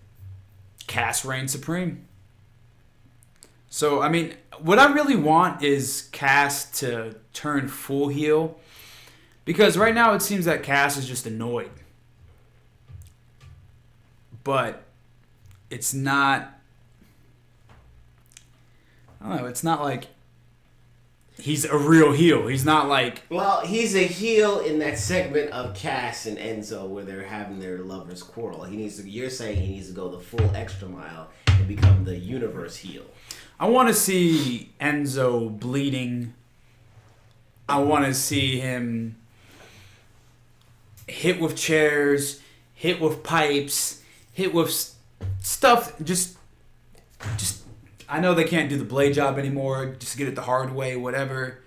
Cass reigns supreme. So, I mean, what I really want is Cass to turn full heel. Because right now it seems that Cass is just annoyed. But it's not... I don't know, it's not like he's a real heel. He's not like... Well, he's a heel in that segment of Cass and Enzo where they're having their lovers quarrel. You're saying he needs to go the full extra mile and become the universe heel. I want to see Enzo bleeding. I want to see him hit with chairs, hit with pipes, hit with stuff. Just I know they can't do the blade job anymore. Just get it the hard way, whatever.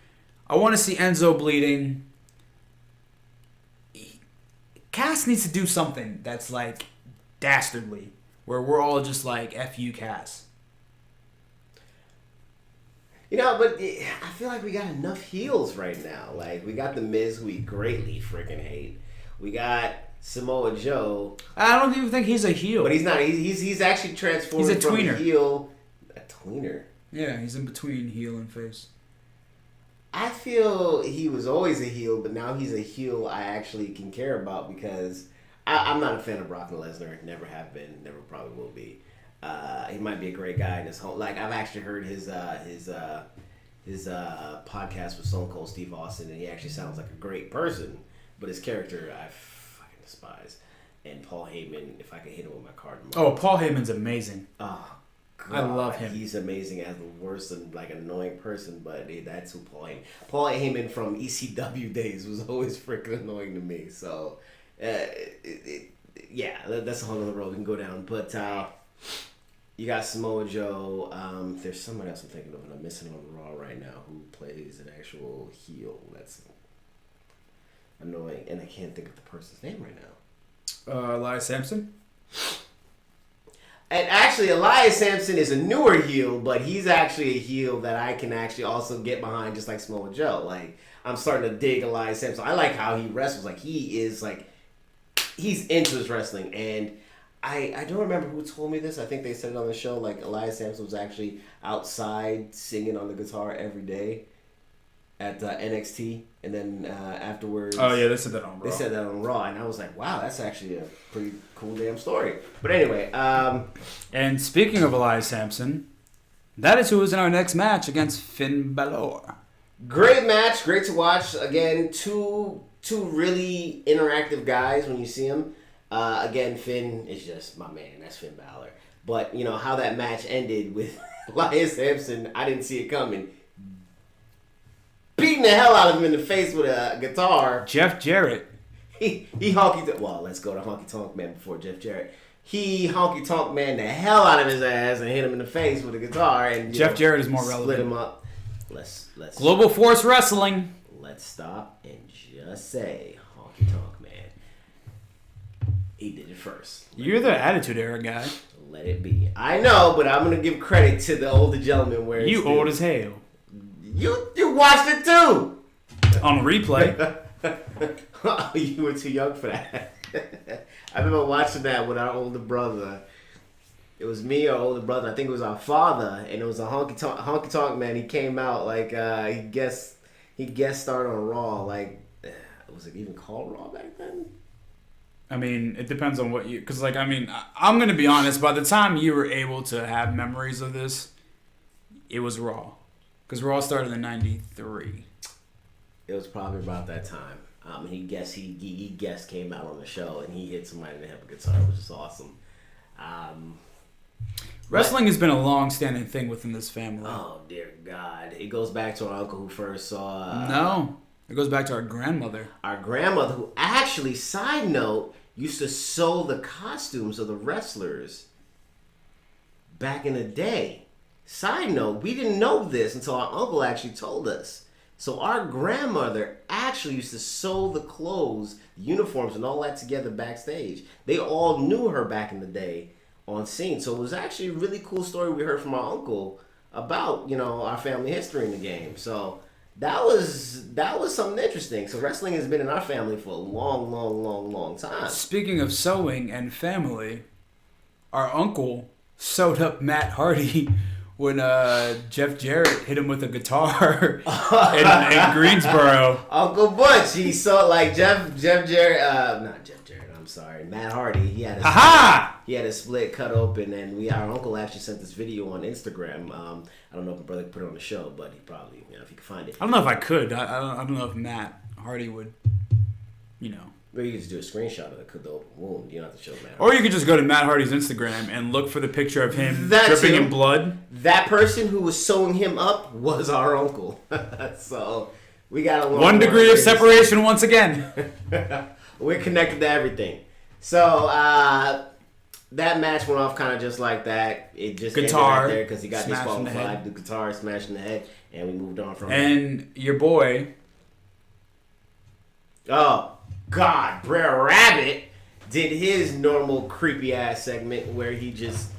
I want to see Enzo bleeding. Cass needs to do something that's like dastardly, where we're all just like, F you, Cass. But I feel like we got enough heels right now. Like, we got The Miz, who we greatly freaking hate. We got Samoa Joe. I don't even think he's a heel. But he's not. He's actually transformed he's a from tweener. A heel. A tweener? Yeah, he's in between heel and face. I feel he was always a heel, but now he's a heel I actually can care about because I'm not a fan of Brock Lesnar. Never have been. Never probably will be. He might be a great guy in his home. Like, I've actually heard his podcast with Stone Cold Steve Austin, and he actually sounds like a great person. But his character, I fucking despise. And Paul Heyman, if I could hit him with my card. Oh, Paul Heyman's amazing. Oh, God. I love him. He's amazing as the worst and like an annoying person, but that's who Paul Heyman. Paul Heyman from ECW days was always freaking annoying to me. So, yeah, that's a whole other road we can go down. But you got Samoa Joe. There's someone else I'm thinking of, and I'm missing on Raw right now who plays an actual heel. That's annoying, and I can't think of the person's name right now. Elias Sampson? And actually, Elias Sampson is a newer heel, but he's actually a heel that I can actually also get behind, just like Samoa Joe. Like, I'm starting to dig Elias Sampson. I like how he wrestles. Like, he's into his wrestling. And I don't remember who told me this. I think they said it on the show. Like, Elias Sampson was actually outside singing on the guitar every day at NXT. And then afterwards... Oh, yeah, they said that on Raw. They said that on Raw. And I was like, wow, that's actually a pretty cool damn story. But anyway... and speaking of Elias Sampson, that is who is in our next match against Finn Balor. Great match. Great to watch. Again, two really interactive guys when you see them. Again, Finn is just my man. That's Finn Balor. But, how that match ended with Elias Sampson, I didn't see it coming. Beating the hell out of him in the face with a guitar. Jeff Jarrett. He honky... Well, let's go to Honky Tonk Man before Jeff Jarrett. He honky tonk man the hell out of his ass and hit him in the face with a guitar. And Jeff Jarrett is more relevant. Split him up. Let's Global Force Wrestling. Let's stop and just say Honky Tonk Man. He did it first. You're the Attitude Era guy. Let it be. I know, but I'm gonna give credit to the older gentleman where you old as hell. You watched it too on replay. You were too young for that. I remember watching that with our older brother. It was me, our older brother. I think it was our father, and it was a honky tonk man. He came out like he guest starred on Raw. Like, was it even called Raw back then? I mean, it depends on what you... Because, like, I mean, I'm going to be honest. By the time you were able to have memories of this, it was Raw. Because Raw started in 93. It was probably about that time. He guessed came out on the show and he hit somebody in the head with a guitar, which is awesome. Wrestling has been a long-standing thing within this family. Oh dear God! It goes back to our uncle who first saw. No, it goes back to our grandmother. Our grandmother, who actually, side note, used to sew the costumes of the wrestlers back in the day. Side note, we didn't know this until our uncle actually told us. So our grandmother actually used to sew the clothes, the uniforms, and all that together backstage. They all knew her back in the day on scene. So it was actually a really cool story we heard from our uncle about, our family history in the game. So that was something interesting. So wrestling has been in our family for a long, long, long, long time. Speaking of sewing and family, our uncle sewed up Matt Hardy when Jeff Jarrett hit him with a guitar in Greensboro. Uncle Butch, he saw like Jeff Jarrett, not Jeff Jarrett, I'm sorry, Matt Hardy. He had a split cut open, and our uncle actually sent this video on Instagram. I don't know if my brother put it on the show, but he probably, if he could find it. I don't know if I could. I don't know if Matt Hardy would, Maybe you could just do a screenshot of the open wound. You don't have to show Matt Hardy. Or you could just go to Matt Hardy's Instagram and look for the picture of him That's dripping him. in blood. That person who was sewing him up was our uncle. So we got a 1 degree of separation once again. We're connected to everything. So that match went off kind of just like that. It just Guitar, ended right there because he got smashed in the disqualified. head. The guitar smashed in the head, and we moved on from it. And your boy, Oh, God, Brer Rabbit did his normal creepy ass segment where he just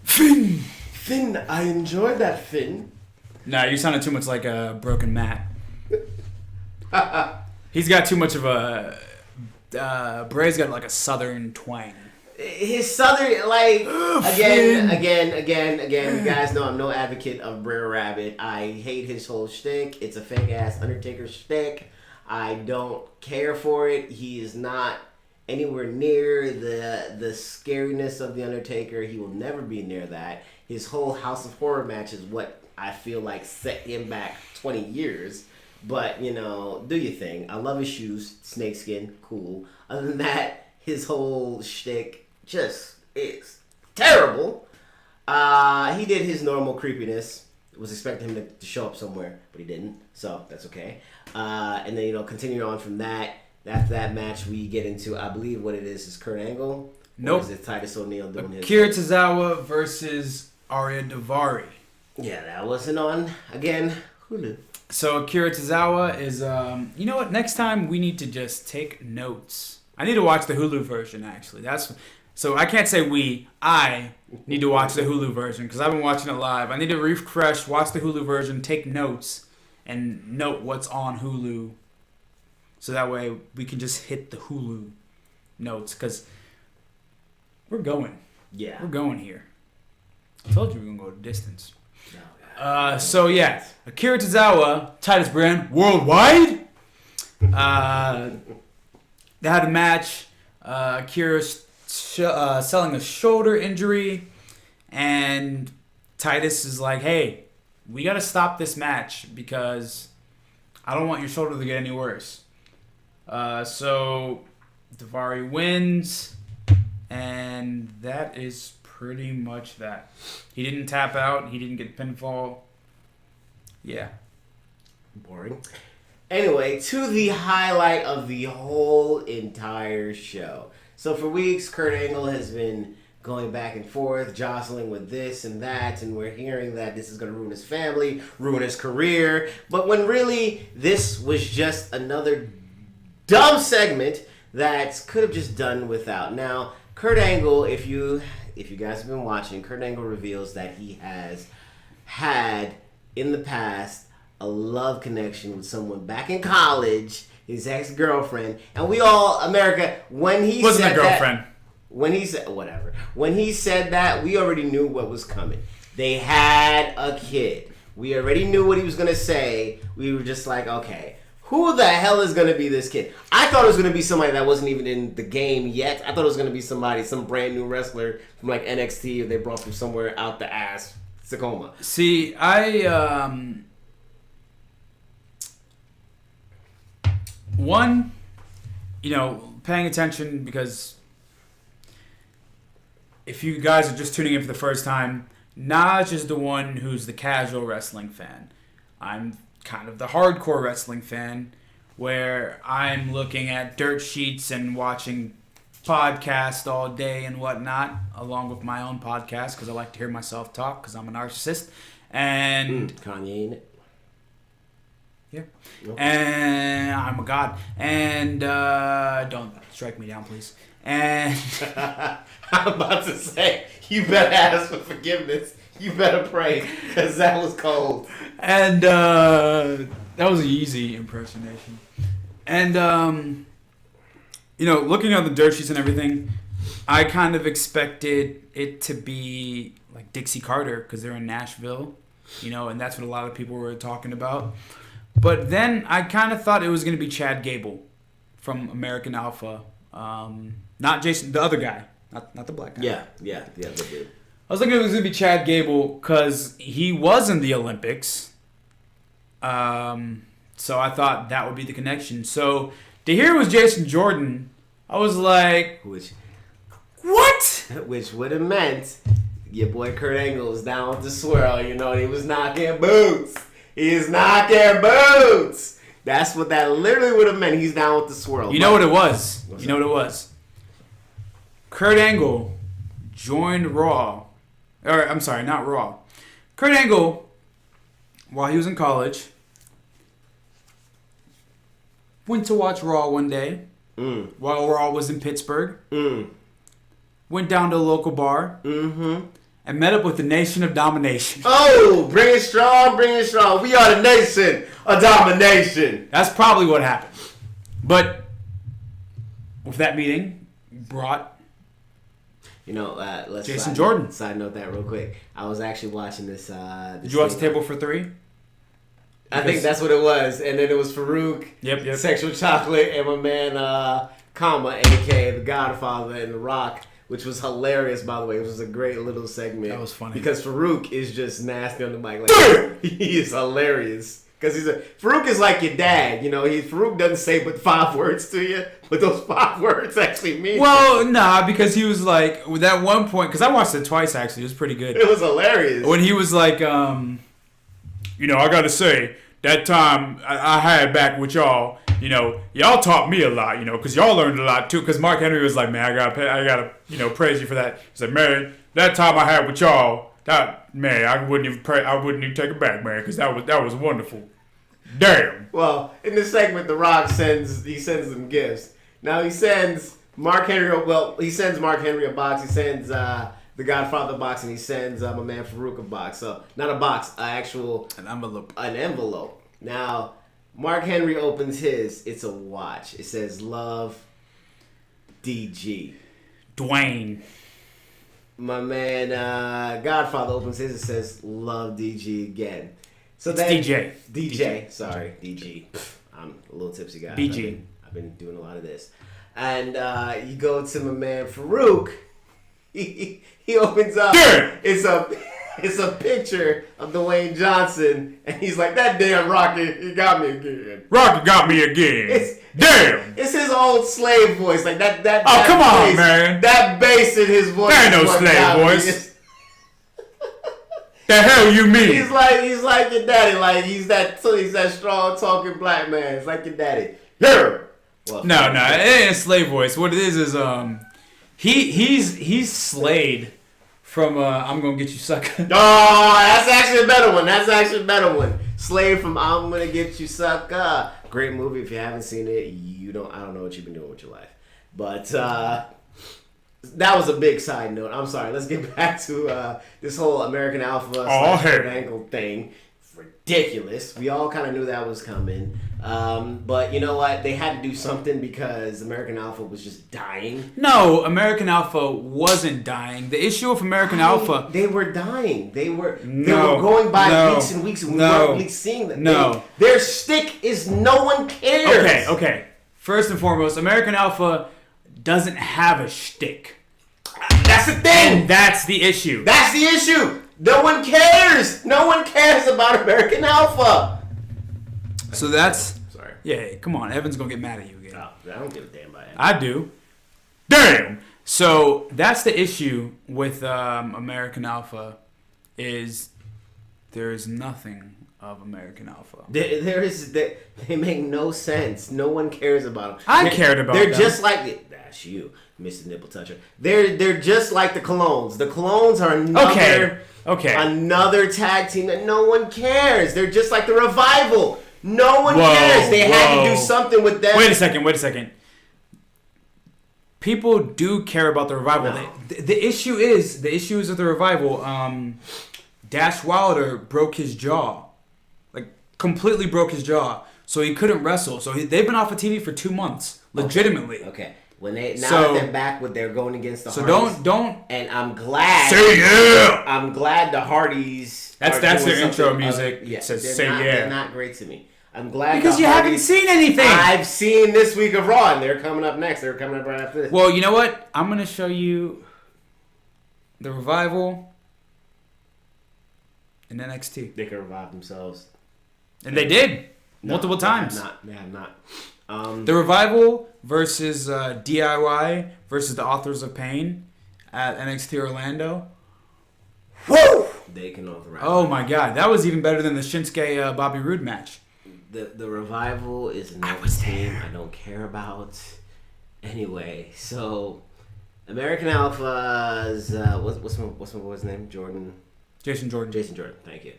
Finn, I enjoyed that, Finn. nah, you sounded too much like a broken Matt. He's got too much of a. Bray's got like a southern twang. His southern, like, again, you guys know I'm no advocate of Brer Rabbit. I hate his whole shtick. It's a fake ass Undertaker shtick. I don't care for it. He is not anywhere near the scariness of the Undertaker. He will never be near that. His whole House of Horror match is what I feel like set him back 20 years. But, do your thing. I love his shoes. Snakeskin, cool. Other than that, his whole shtick just is terrible. He did his normal creepiness. Was expecting him to show up somewhere, but he didn't. So that's okay. And then, continuing on from that, after that match, we get into, I believe what it is Kurt Angle? Nope. Or is it Titus O'Neil doing his... Akira Tozawa versus Arya Davari. Yeah, that wasn't on, again, Hulu. So Akira Tozawa is, you know what? Next time we need to just take notes. I need to watch the Hulu version, actually. So I can't say I need to watch the Hulu version because I've been watching it live. I need to refresh, watch the Hulu version, take notes, and note what's on Hulu. So that way we can just hit the Hulu notes because we're going. Yeah. We're going here. I told you we were going to go distance. No, So yeah, Akira Tozawa, Titus brand, worldwide. They had a match. Akira selling a shoulder injury, and Titus is like, "Hey, we got to stop this match because I don't want your shoulder to get any worse." So Davari wins, and that is pretty much that. He didn't tap out. He didn't get pinfall. Yeah. Boring. Anyway, to the highlight of the whole entire show. So for weeks, Kurt Angle has been going back and forth, jostling with this and that, and we're hearing that this is going to ruin his family, ruin his career. But when really, this was just another dumb segment that could have just done without. Now, Kurt Angle, if you guys have been watching, Kurt Angle reveals that he has had, in the past, a love connection with someone back in college, his ex-girlfriend, and we all, America, when he Wasn't said a girlfriend. that, when he said, whatever, when he said that, we already knew what was coming. They had a kid. We already knew what he was going to say. We were just like, okay, who the hell is going to be this kid? I thought it was going to be somebody that wasn't even in the game yet. I thought it was going to be some brand new wrestler from like NXT, or they brought from somewhere out the ass, Tacoma. See, one, paying attention, because if you guys are just tuning in for the first time, Naj is the one who's the casual wrestling fan. I'm kind of the hardcore wrestling fan, where I'm looking at dirt sheets and watching podcasts all day and whatnot, along with my own podcast, because I like to hear myself talk, because I'm a narcissist. And Kanye ain't it? Yeah. Nope. And I'm a god. And don't strike me down, please. And I'm about to say, you better ask for forgiveness. You better pray, because that was cold. And that was an easy impersonation. And looking at the dirt sheets and everything, I kind of expected it to be like Dixie Carter, because they're in Nashville, and that's what a lot of people were talking about. But then I kind of thought it was going to be Chad Gable from American Alpha. Not Jason, the other guy. Not the black guy. Yeah, the dude. I was thinking it was going to be Chad Gable because he was in the Olympics. So I thought that would be the connection. So to hear it was Jason Jordan, I was like, what? Which would have meant your boy Kurt Angle was down with the swirl. He was knocking boots. He's knocking boots. That's what that literally would have meant. He's down with the swirl. You know what it was? What it was? Kurt Angle joined Raw. Or, I'm sorry, not Raw. Kurt Angle, while he was in college, went to watch Raw one day while Raw was in Pittsburgh. Went down to a local bar. And met up with the Nation of Domination. Oh, bring it strong, bring it strong. We are the Nation of Domination. That's probably what happened. But with that meeting, brought let's Jason Jordan. Side note that real quick. I was actually watching this. Did you watch the Table for Three? I think that's what it was. And then it was Farouk, Yep. Sexual Chocolate, and my man, Kama, a.k.a. The Godfather, and The Rock. Which was hilarious, by the way. It was a great little segment. That was funny. Because Farouk is just nasty on the mic. Like, he is hilarious. Because Farouk is like your dad. Farouk doesn't say but 5 words to you. But those 5 words actually mean Well, nah, because he was like, with that one point, because I watched it twice, actually. It was pretty good. It was hilarious. When he was like, I got to say, that time I had back with y'all, y'all taught me a lot, because y'all learned a lot too. Because Mark Henry was like, man, I gotta, praise you for that. He said, man, that time I had with y'all, I wouldn't even take it back, man, because that was wonderful. Damn. Well, in this segment, The Rock sends them gifts. Now he sends Mark Henry a box. He sends The Godfather a box, and he sends my man Farouk a box. So not a box, an envelope. Now Mark Henry opens his. It's a watch. It says Love DG. Dwayne. My man Godfather opens his. It says Love DG again. So it's then, DJ. Sorry, DG. I'm a little tipsy, guys. BG. I've been doing a lot of this. And you go to my man Farouk. He opens up. Yeah. It's a picture of Dwayne Johnson, and he's like, that damn Rocky, he got me again. Rocky got me again. Damn. It's his old slave voice, like that. Come bass, on, man. That bass in his voice. That ain't no slave voice. The hell you mean? He's like your daddy. Like he's that strong talking black man. It's like your daddy. Yeah. Well, No, it ain't a slave voice. What it is he's Slade from I'm Gonna Get You Sucker. Oh, that's actually a better one. Slade from I'm Gonna Get You Sucker. Great movie. If you haven't seen it, I don't know what you've been doing with your life. But that was a big side note. I'm sorry. Let's get back to this whole American Alpha angle thing. Ridiculous. We all kind of knew that was coming. But you know what? They had to do something because American Alpha was just dying. No, American Alpha wasn't dying. The issue of American Alpha... They were dying. They were going by weeks and weeks and we weren't really seeing them. Their stick is no one cares. Okay. First and foremost, American Alpha doesn't have a shtick. That's the thing. And that's the issue. No one cares. No one cares about American Alpha. So that's Yeah, come on. Evan's going to get mad at you again. Oh, I don't give a damn about Evan. I do. Damn! So that's the issue with American Alpha is there is nothing of American Alpha. They make no sense. No one cares about them. I cared about They're them. just like that's you, Mr. Nipple Toucher. They're just like the Clones. The Clones are another tag team that no one cares. They're just like the Revival. No one cares. They had to do something with them. Wait a second. People do care about the Revival. No. The issue is with the Revival. Dash Wilder broke his jaw, like completely broke his jaw, so he couldn't wrestle. So they've been off of TV for 2 months, legitimately. Okay. When that they're back, they're going against the Hardys. So don't. And I'm glad. Say yeah. I'm glad the Hardys. That's their intro music. Yeah, It says they're yeah. They're not great to me. I'm glad Because you haven't seen anything. I've seen this week of Raw, and they're coming up next. They're coming up right after this. Well, you know what? I'm gonna show you the Revival in NXT, They can revive themselves. and they did multiple times. They have not. The Revival versus DIY versus the Authors of Pain at NXT Orlando. Woo! They can authorize. Oh my God, that was even better than the Shinsuke Bobby Roode match. The Revival is another team I don't care about. Anyway, so American Alpha's what's my boy's name? Jason Jordan. Jason Jordan. Thank you.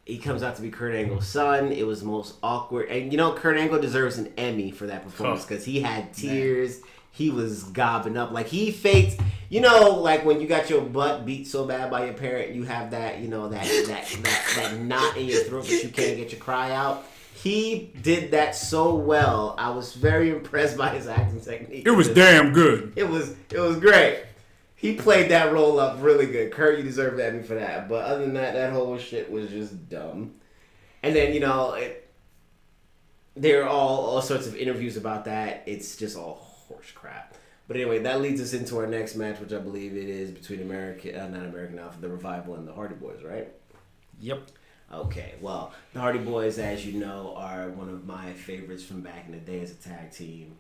He comes out to be Kurt Angle's son. It was most awkward, and Kurt Angle deserves an Emmy for that performance because he had tears. Man. He was gobbing up like he faked. Like when you got your butt beat so bad by your parent, you have that that knot in your throat that you can't get your cry out. He did that so well. I was very impressed by his acting technique. It was damn good. It was great. He played that role up really good. Kurt, you deserve an Emmy for that. But other than that, that whole shit was just dumb. And then, there are all sorts of interviews about that. It's just all horse crap. But anyway, that leads us into our next match, which I believe it is between the Revival and the Hardy Boys, right? Yep. Okay, well, the Hardy Boys, as you know, are one of my favorites from back in the day as a tag team.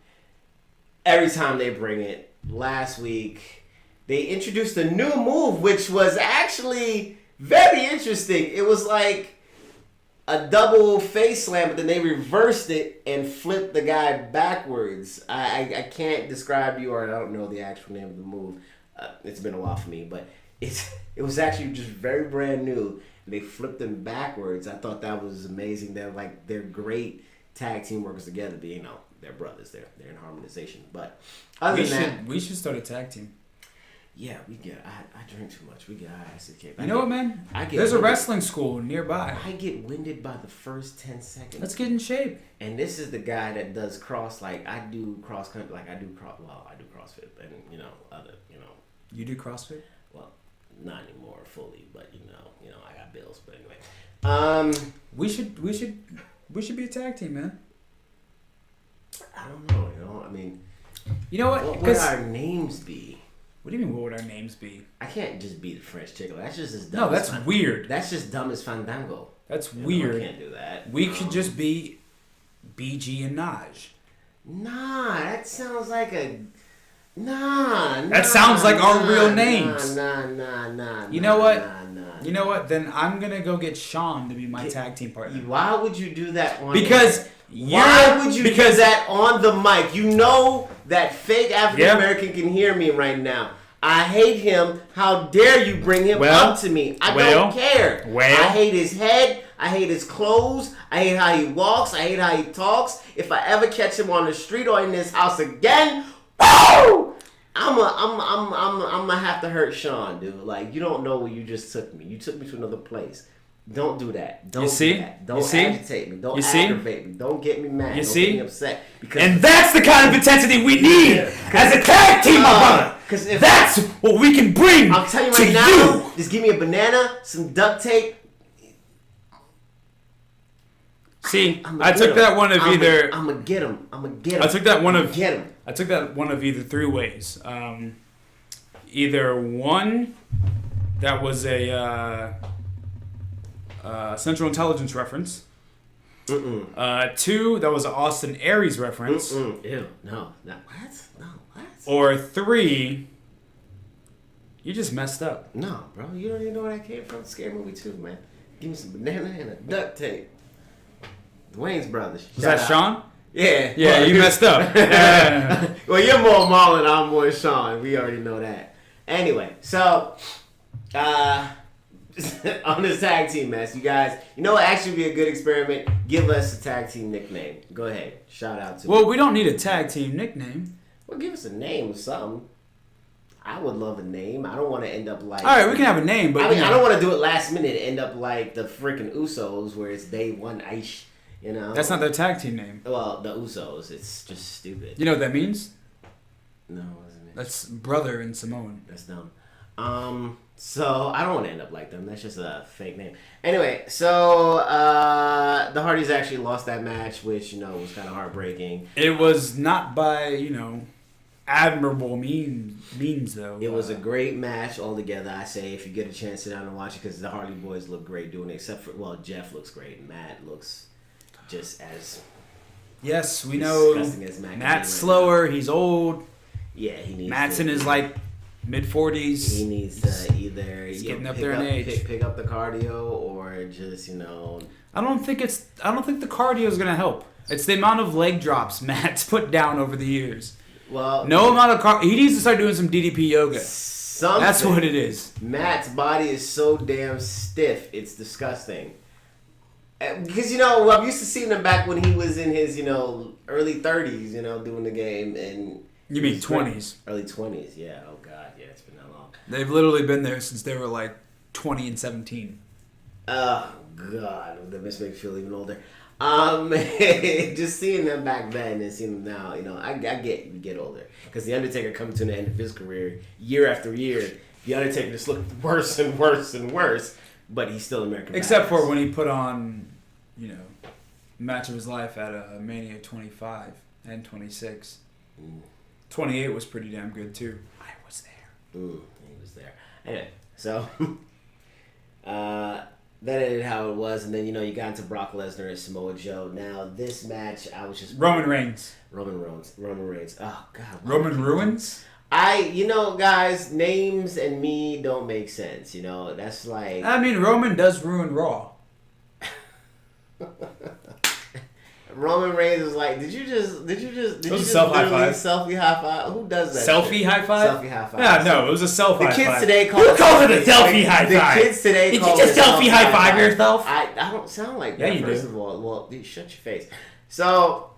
Every time they bring it, last week, they introduced a new move, which was actually very interesting. It was like a double face slam, but then they reversed it and flipped the guy backwards. I can't describe you, or I don't know the actual name of the move. It's been a while for me, but it was actually just very brand new. They flipped them backwards. I thought that was amazing. They're great tag team workers together. But they're brothers. They're in harmonization. But other than that, we should start a tag team. Yeah, we get. I drink too much. We get ICK. You know what, man? There's a wrestling school nearby. I get winded by the first 10 seconds. Let's get in shape. And this is the guy that does cross. Like I do cross country. Like I do CrossFit, and You do CrossFit? Well, not anymore fully, but I got bills. But anyway, we should be a tag team, man. I don't know. I mean, you know what? What would our names be? What do you mean? What would our names be? I can't just be the French Chicken. That's just as dumb. No, that's weird. That's just dumb as Fandango. That's weird. I can't do that. We could just be BG and Naj. Nah, that sounds like a. Nah. That sounds like our real names. Nah. You know what? You know what? Then I'm gonna go get Sean to be my tag team partner. Why would you do that on? Because why would you do that on the mic? You know that fake African American can hear me right now. I hate him. How dare you bring him up to me? I don't care. I hate his head. I hate his clothes. I hate how he walks. I hate how he talks. If I ever catch him on the street or in this house again, woo! I'm gonna have to hurt Sean, dude. Like, you don't know where you just took me. You took me to another place. Don't do that. Don't do that. Don't agitate me. Don't aggravate me. Don't get me mad. Don't get me upset. And that's the kind of intensity we need as a tag team, my brother. Because that's what we can bring. I'll tell you right now. Just give me a banana, some duct tape. See, I took that one of either. I'm gonna get him. I took that one of. Get him. I took that one of either three ways. Either one that was a Central Intelligence reference. Mm-mm. 2, that was an Austin Aries reference. Mm-mm. Ew. No. What? No. What? Or 3, you just messed up. No, bro. You don't even know where that came from. Scary movie 2, man. Give me some banana and a duct tape. The Wayne's brothers. Was that Sean? Yeah. Yeah, well, you messed up. Well, you're more Marlon, I'm more Sean. We already know that. Anyway, so on this tag team mess, you guys, you know what actually be a good experiment? Give us a tag team nickname. Go ahead. Shout out to Well, we don't need a tag team nickname. Well, give us a name or something. I would love a name. I don't want to end up like... All right, we can have a name, but... I mean, I don't want to do it last minute and end up like the freaking Usos where it's day one ice, you know? That's not their tag team name. Well, the Usos. It's just stupid. You know what that means? No, what does it mean? That's brother in Samoan. That's dumb. So I don't want to end up like them. That's just a fake name. Anyway, so the Hardys actually lost that match, which, you know, was kind of heartbreaking. It was not by, you know, admirable means though. It was a great match altogether. I say if you get a chance, sit down and watch it because the Hardy Boys look great doing it. Except for, well, Jeff looks great. Matt looks just as yes, we know. As Matt's slower. He's old. Yeah, he needs. Matt's in his like mid-40s. He needs to either getting up there in age. Pick up the cardio or just, you know. I don't think the cardio is gonna help. It's the amount of leg drops Matt's put down over the years. Well, no amount of he needs to start doing some DDP yoga. That's what it is. Matt's body is so damn stiff, it's disgusting. Because, you know, I'm used to seeing him back when he was in his, you know, early 30s, you know, doing the game. And you mean 20s? Early 20s, yeah. Oh, God, yeah, it's been that long. They've literally been there since they were like 20 and 17. Oh, God. That makes me feel even older. Just seeing them back then and seeing them now, you know, I get you get older. Because The Undertaker coming to the end of his career, year after year, The Undertaker just looked worse and worse and worse, but he's still American. Except for when he put on, you know, match of his life at a Mania 25 and 26. 28 was pretty damn good, too. I was there. He was there. Anyway, so... that ended how it was, and then, you know, you got into Brock Lesnar and Samoa Joe. Now, this match, I was just... Roman Reigns. Roman Reigns. Oh, God. Roman Ruins? You know, guys, names and me don't make sense, you know? That's like... I mean, Roman does ruin Raw. Roman Reigns was like, did you just selfie high five? Who does that? Selfie high five? Selfie high five. Yeah, no, it was a selfie high five. The kids today call Who calls it a selfie high five? The kids today call it Did you just selfie high five yourself? I don't sound like that, yeah, you first do. of all. Well, dude, shut your face. So,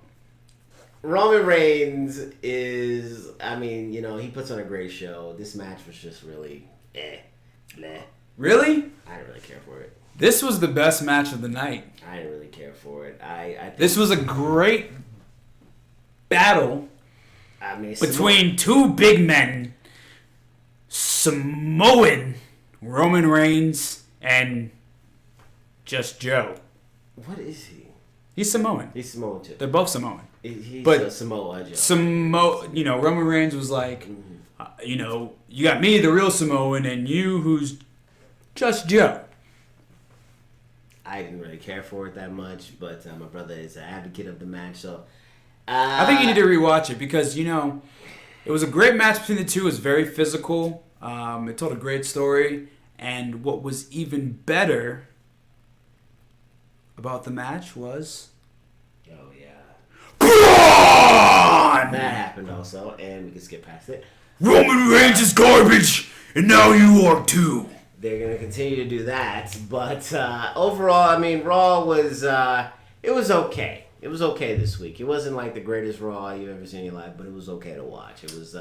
Roman Reigns is, I mean, you know, he puts on a great show. This match was just really, bleh. Really? I didn't really care for it. This was the best match of the night. I didn't really care for it. I think this was a great battle between two big men, Samoan Roman Reigns and Just Joe. What is he? He's Samoan. He's Samoan too. They're both Samoan. He's but Samoa Joe. You know, Roman Reigns was like, you know, you got me, the real Samoan, and you, who's Just Joe. I didn't really care for it that much, but my brother is an advocate of the match, so... I think you need to rewatch it because, you know, it was a great match between the two. It was very physical. It told a great story. And what was even better about the match was... Oh, yeah. That happened also, and we can skip past it. Roman Reigns is garbage, and now you are too. They're going to continue to do that, but overall, I mean, Raw was, it was okay. It was okay this week. It wasn't like the greatest Raw you've ever seen in your life, but it was okay to watch. It was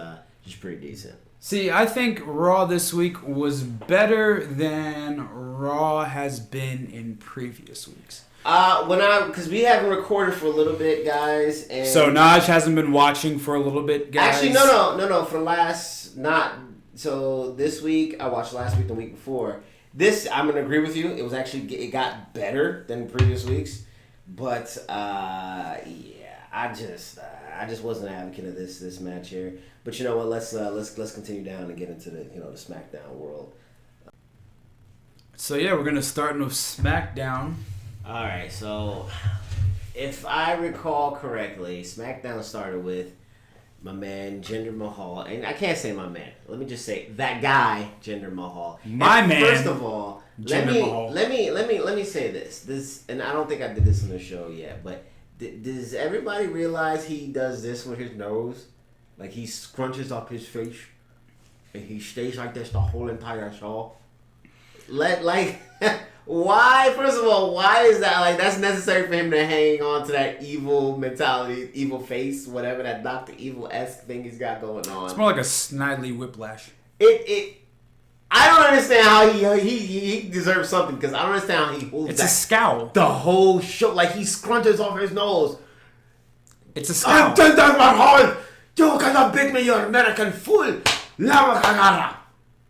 just pretty decent. See, I think Raw this week was better than Raw has been in previous weeks. Because we haven't recorded for a little bit, guys. And so Naj hasn't been watching for a little bit, guys? Actually, no. For So this week, I watched last week, the week before. This, I'm going to agree with you. It was actually, it got better than previous weeks. But, yeah, I just wasn't an advocate of this match here. But you know what, let's continue down and get into the, you know, the Smackdown world. So yeah, we're going to start with Smackdown. All right, so if I recall correctly, SmackDown started with my man Jinder Mahal, and I can't say my man. Let me just say that guy Jinder Mahal. My man. First of all, let Mahal. me say this, and I don't think I did this on the show yet, but does everybody realize he does this with his nose? Like he scrunches up his face, and he stays like this the whole entire show. Why? First of all, why is that? Like that's necessary for him to hang on to that evil mentality, evil face, whatever that Dr. Evil-esque thing he's got going on. It's more like a snidely whiplash. I don't understand how he deserves something because I don't understand how he holds It's a scowl. the whole show. Like he scrunches off his nose. It's a scowl. That's my heart. You cannot beat me, you American fool.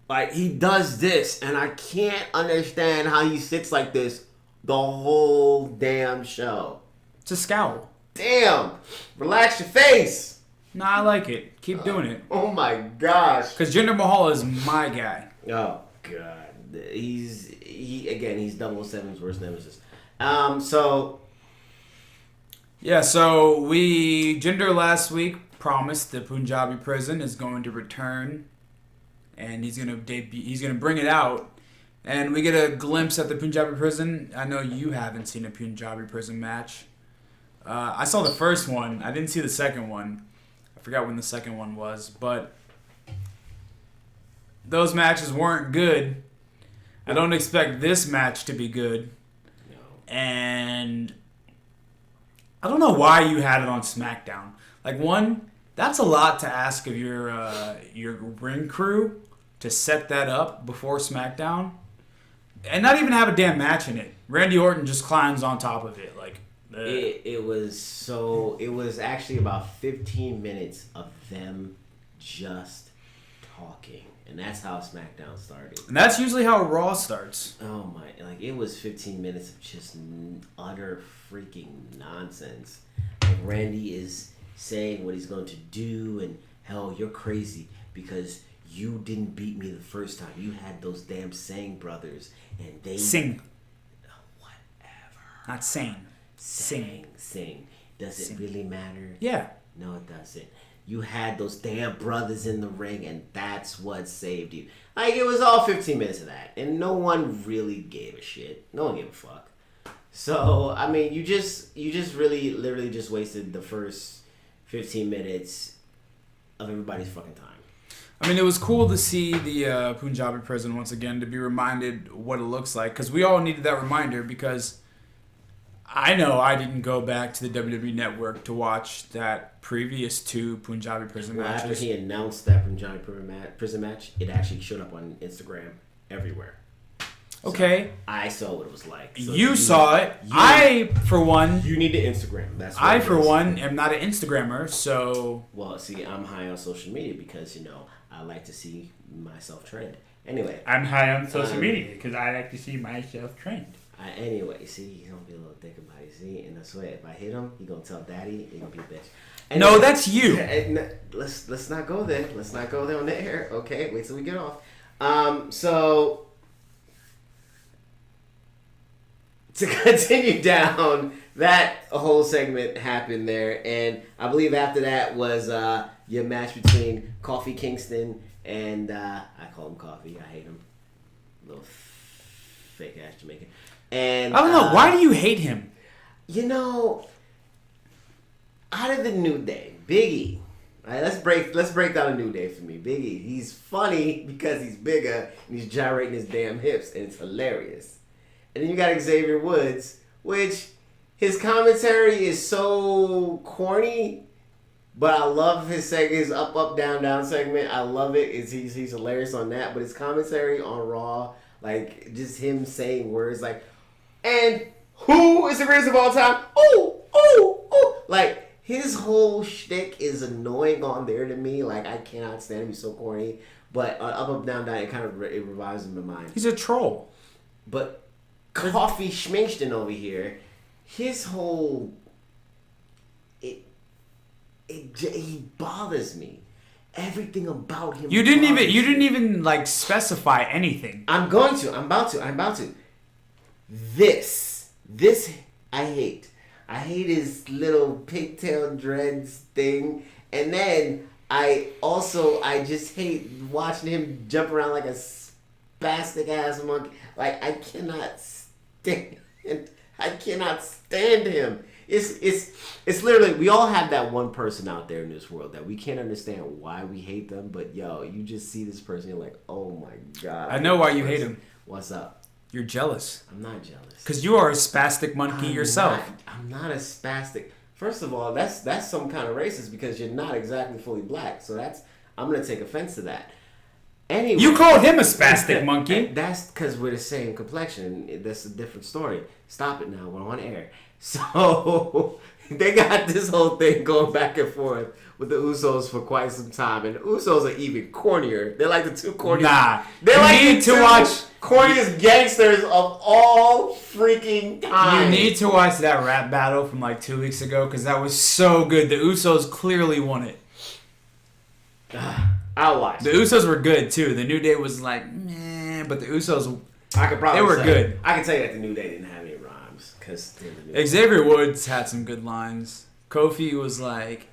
Like he does this, and I can't understand how he sits like this the whole damn show. It's a scowl. Damn, relax your face. Nah, I like it. Keep doing it. Oh my gosh. Because Jinder Mahal is my guy. Oh god, he's 007's worst nemesis. So Jinder last week promised the Punjabi prison is going to return, and he's gonna bring it out, and we get a glimpse at the Punjabi prison. I know you haven't seen a Punjabi prison match. I saw the first one. I didn't see the second one. I forgot when the second one was, but those matches weren't good. I don't expect this match to be good. No. And I don't know why you had it on SmackDown. Like, one, that's a lot to ask of your ring crew to set that up before SmackDown. And not even have a damn match in it. Randy Orton just climbs on top of it. Like, it was actually about 15 minutes of them just talking. And that's how SmackDown started. And that's usually how Raw starts. Oh my, like it was 15 minutes of just utter freaking nonsense. Like Randy is saying what he's going to do, and hell, you're crazy because you didn't beat me the first time. You had those damn Singh brothers, and they Sing. Whatever. Not Sing. Sing. Does it Sing. really matter? Yeah. No, it doesn't. You had those damn brothers in the ring, and that's what saved you. Like, it was all 15 minutes of that, and no one really gave a shit. No one gave a fuck. So, I mean, you just really, literally just wasted the first 15 minutes of everybody's fucking time. I mean, it was cool to see the Punjabi prison once again, to be reminded what it looks like, because we all needed that reminder, because I know I didn't go back to the WWE Network to watch that previous two Punjabi prison matches. After he announced that Punjabi prison match, it actually showed up on Instagram everywhere. Okay. So I saw what it was like. So you saw it. I, for one... You need to Instagram. That's what I, for one, am not an Instagrammer, so... Well, see, I'm high on social media because, I like to see myself trend. Anyway. I'm high on social media because I like to see myself trend. Anyway, see, he's going to be a little thick about it, see? And I swear, if I hit him, he's going to tell daddy, he's going to be a bitch. Anyway, no, that's you. Let's not go there. Let's not go there on the air. Okay, wait till we get off. So, to continue down, that whole segment happened there. And I believe after that was your match between Kofi Kingston and, I call him Coffee. I hate him. Little fake-ass Jamaican. And I don't know. Why do you hate him? Out of the New Day, Big E. All right, let's break down a New Day for me. Big E. He's funny because he's bigger and he's gyrating his damn hips, and it's hilarious. And then you got Xavier Woods, which his commentary is so corny, but I love his up down segment. I love it. He's hilarious on that. But his commentary on Raw, like just him saying words like, and who is the greatest of all time? Oh. Like, his whole shtick is annoying on there to me. Like, I cannot stand him. He's so corny. But up, down, it kind of it revives in my mind. He's a troll. But Coffee Schmingston over here, his whole... He bothers me. Everything about him. You didn't even like specify anything. I'm about to. This This I hate. I hate his little pigtail dreads thing, and then I just hate watching him jump around like a spastic ass monkey. Like I cannot stand him. It's literally, we all have that one person out there in this world that we can't understand why we hate them, but yo, you just see this person, you're like, oh my god. I know why you hate him. What's up? You're jealous. I'm not jealous. Because you are a spastic monkey yourself. I'm not a spastic. First of all, that's some kind of racist because you're not exactly fully black. So I'm gonna take offense to that. Anyway, You called him a spastic monkey. That's because we're the same complexion. That's a different story. Stop it now. We're on air. So they got this whole thing going back and forth with the Usos for quite some time, and the Usos are even cornier. They're like the two corniest. Nah, they're you like need the to watch. corniest gangsters of all freaking time. You need to watch that rap battle from like 2 weeks ago because that was so good. The Usos clearly won it. I'll watch. The Usos were good too. The New Day was like, meh, but the Usos, I could probably they were good. I can tell you that the New Day didn't have any rhymes because Xavier Woods had some good lines. Kofi was like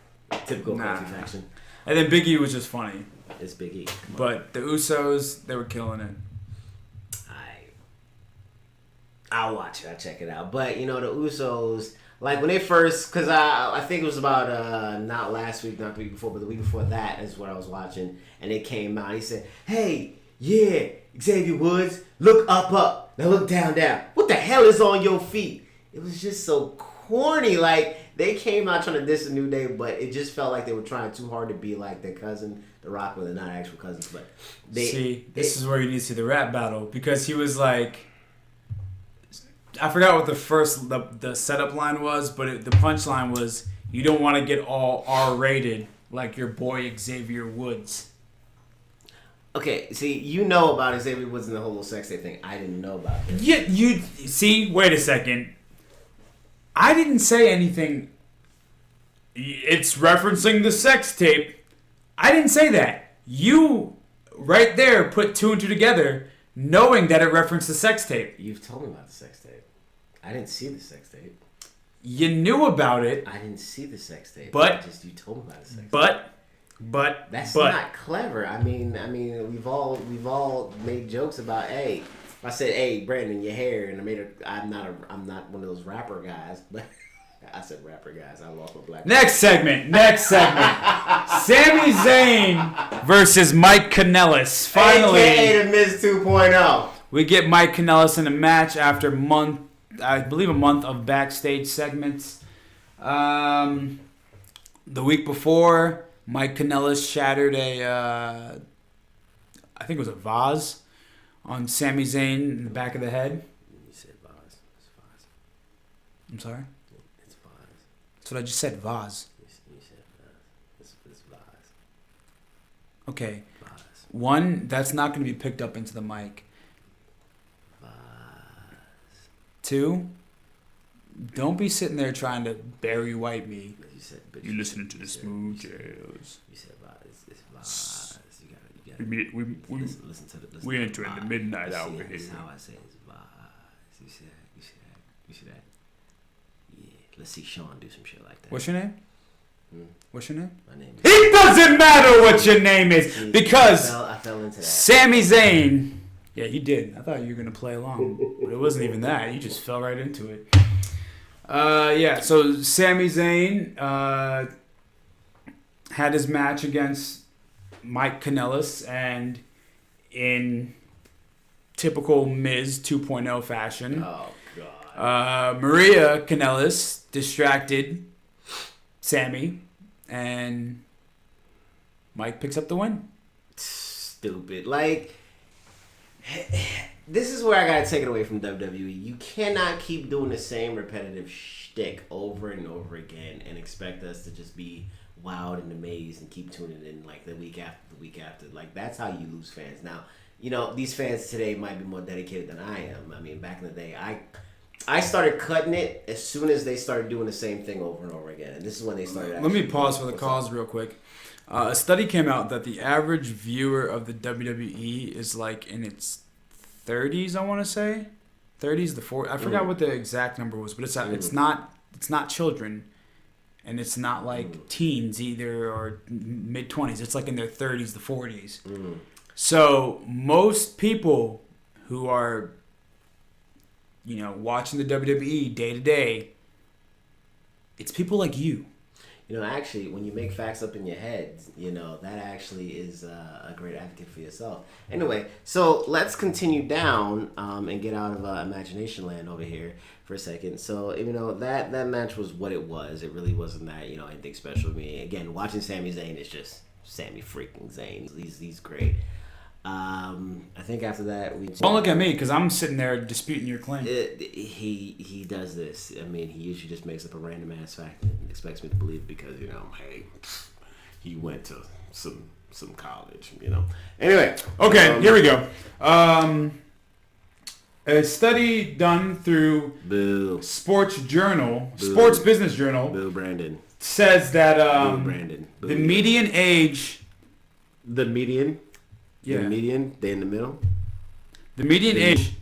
typical nah. Kofi faction. And then Big E was just funny. It's Big E. But the Usos, they were killing it. I'll watch it. I'll check it out. But you know the Usos, like when they first, because I think it was about not last week, not the week before, but the week before that is what I was watching, and it came out. He said, "Hey, yeah, Xavier Woods, look up. Now look down. What the hell is on your feet?" It was just so corny. Like they came out trying to diss the New Day, but it just felt like they were trying too hard to be like their cousin, The Rock, when they're not actual cousins. But this is where you need to see the rap battle because he was like. I forgot what the setup line was, but the punchline was, "You don't want to get all R-rated like your boy Xavier Woods." Okay, see, you know about Xavier Woods and the whole sex tape thing. I didn't know about this. Yeah, you see. Wait a second. I didn't say anything. It's referencing the sex tape. I didn't say that. You, right there, put two and two together, knowing that it referenced the sex tape. You've told me about the sex tape. I didn't see the sex tape. You knew about it. I didn't see the sex tape. But you told me about the sex tape. But that's not clever. I mean, we've all made jokes about. Hey, I said, "Hey, Brandon, your hair," and I'm not one of those rapper guys, but I said rapper guys. I lost my black. Next segment. Sami Zayn versus Mike Kanellis. Finally, AKA the Miz 2.0. We get Mike Kanellis in a match after a month of backstage segments. The week before, Mike Kanellis shattered I think it was a vase on Sami Zayn in the back of the head. You said vase. It's vase. I'm sorry? It's vase. That's what I just said, vase. You said vase. It's vase. Okay. Vase. One, that's not going to be picked up into the mic. Two, don't be sitting there trying to Barry White me. You listening to the smooth jazz. You said it's vibes. You gotta listen to the. We're entering the midnight hour here. That's how I say it's vibes. You see that? Yeah. Let's see Sean do some shit like that. What's your name? What's your name? My name is. It doesn't matter what your name is because I fell into that. Sami Zayn. Yeah, you did. I thought you were gonna play along, but it wasn't even that. You just fell right into it. Yeah. So Sami Zayn had his match against Mike Kanellis, and in typical Miz 2.0 fashion, Maria Kanellis distracted Sami, and Mike picks up the win. Stupid. Like, this is where I gotta take it away from WWE. You cannot keep doing the same repetitive shtick over and over again and expect us to just be wowed and amazed and keep tuning in like the week after. Like, that's how you lose fans. Now, you know, these fans today might be more dedicated than I am. I mean, back in the day, I started cutting it as soon as they started doing the same thing over and over again. And this is when they started. Let me pause for the cause real quick. A study came out that the average viewer of the WWE is like in its 30s, I want to say. 30s, the 40s. I forgot what the exact number was, but it's not children, and it's not like teens either or mid 20s. It's like in their 30s, the 40s. So most people who are, watching the WWE day to day, it's people like you. Actually, when you make facts up in your head, that actually is a great advocate for yourself. Anyway, so let's continue down and get out of imagination land over here for a second. So, that match was what it was. It really wasn't that, anything special to me. Again, watching Sami Zayn is just Sami freaking Zayn. He's great. I think after that don't look at me because I'm sitting there disputing your claim. He does this. I mean, he usually just makes up a random ass fact and expects me to believe because hey, he went to some college. Anyway, okay, here we go. A study done through Sports Business Journal, Boo Brandon, says that Boo Brandon. Boo the median age, the median. Yeah. The median, they in the middle. The median age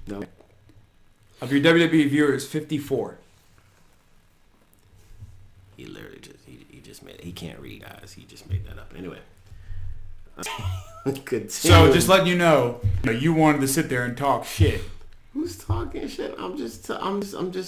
of your WWE viewer is 54. He literally just made it. He can't read, guys. He just made that up. Anyway. So just letting you know, you wanted to sit there and talk shit. Who's talking shit? I'm just.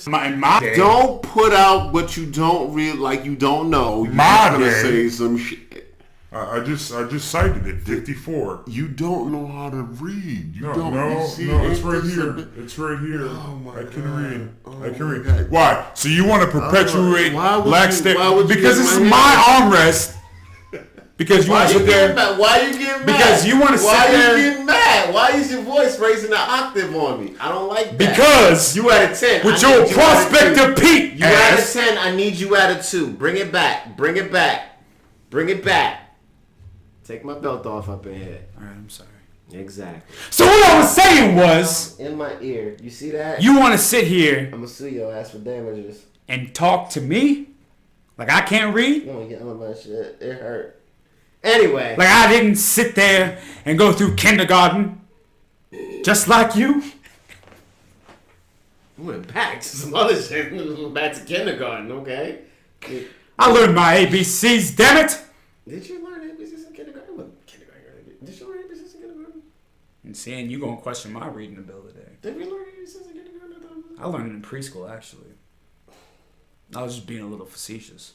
My don't put out what you don't you don't know. You're gonna say some shit. I just cited it. 54. You don't know how to read. No, it's right here. It's right here. Oh my I can God. read. Oh I can my read. God. Why? So you want to perpetuate black state? get Because this is my my armrest. Because you want to sit there. Why you getting mad? Because you want to sit there. Why you getting mad? Why is your voice raising an octave on me? I don't like that. Because you at a 10. with your prospector Pete You at a 10. I need you at a 2. Bring it back. Bring it back. Bring it back. Take my belt off up in here. All right, I'm sorry. Exactly. So what I was saying was, in my ear. You see that? you want to sit here I'm gonna sue your ass for damages. and talk to me like I can't read? You don't get on my shit. It hurt. Anyway. Like I didn't sit there and go through kindergarten just like you? We went back to some other shit. Back to kindergarten, okay? I learned my ABCs, damn it! Did you learn ABCs in kindergarten? What kindergarten? Did you learn ABCs in kindergarten? And seeing you gonna question my reading ability. Did we learn ABCs in kindergarten? I learned it in preschool, actually. I was just being a little facetious.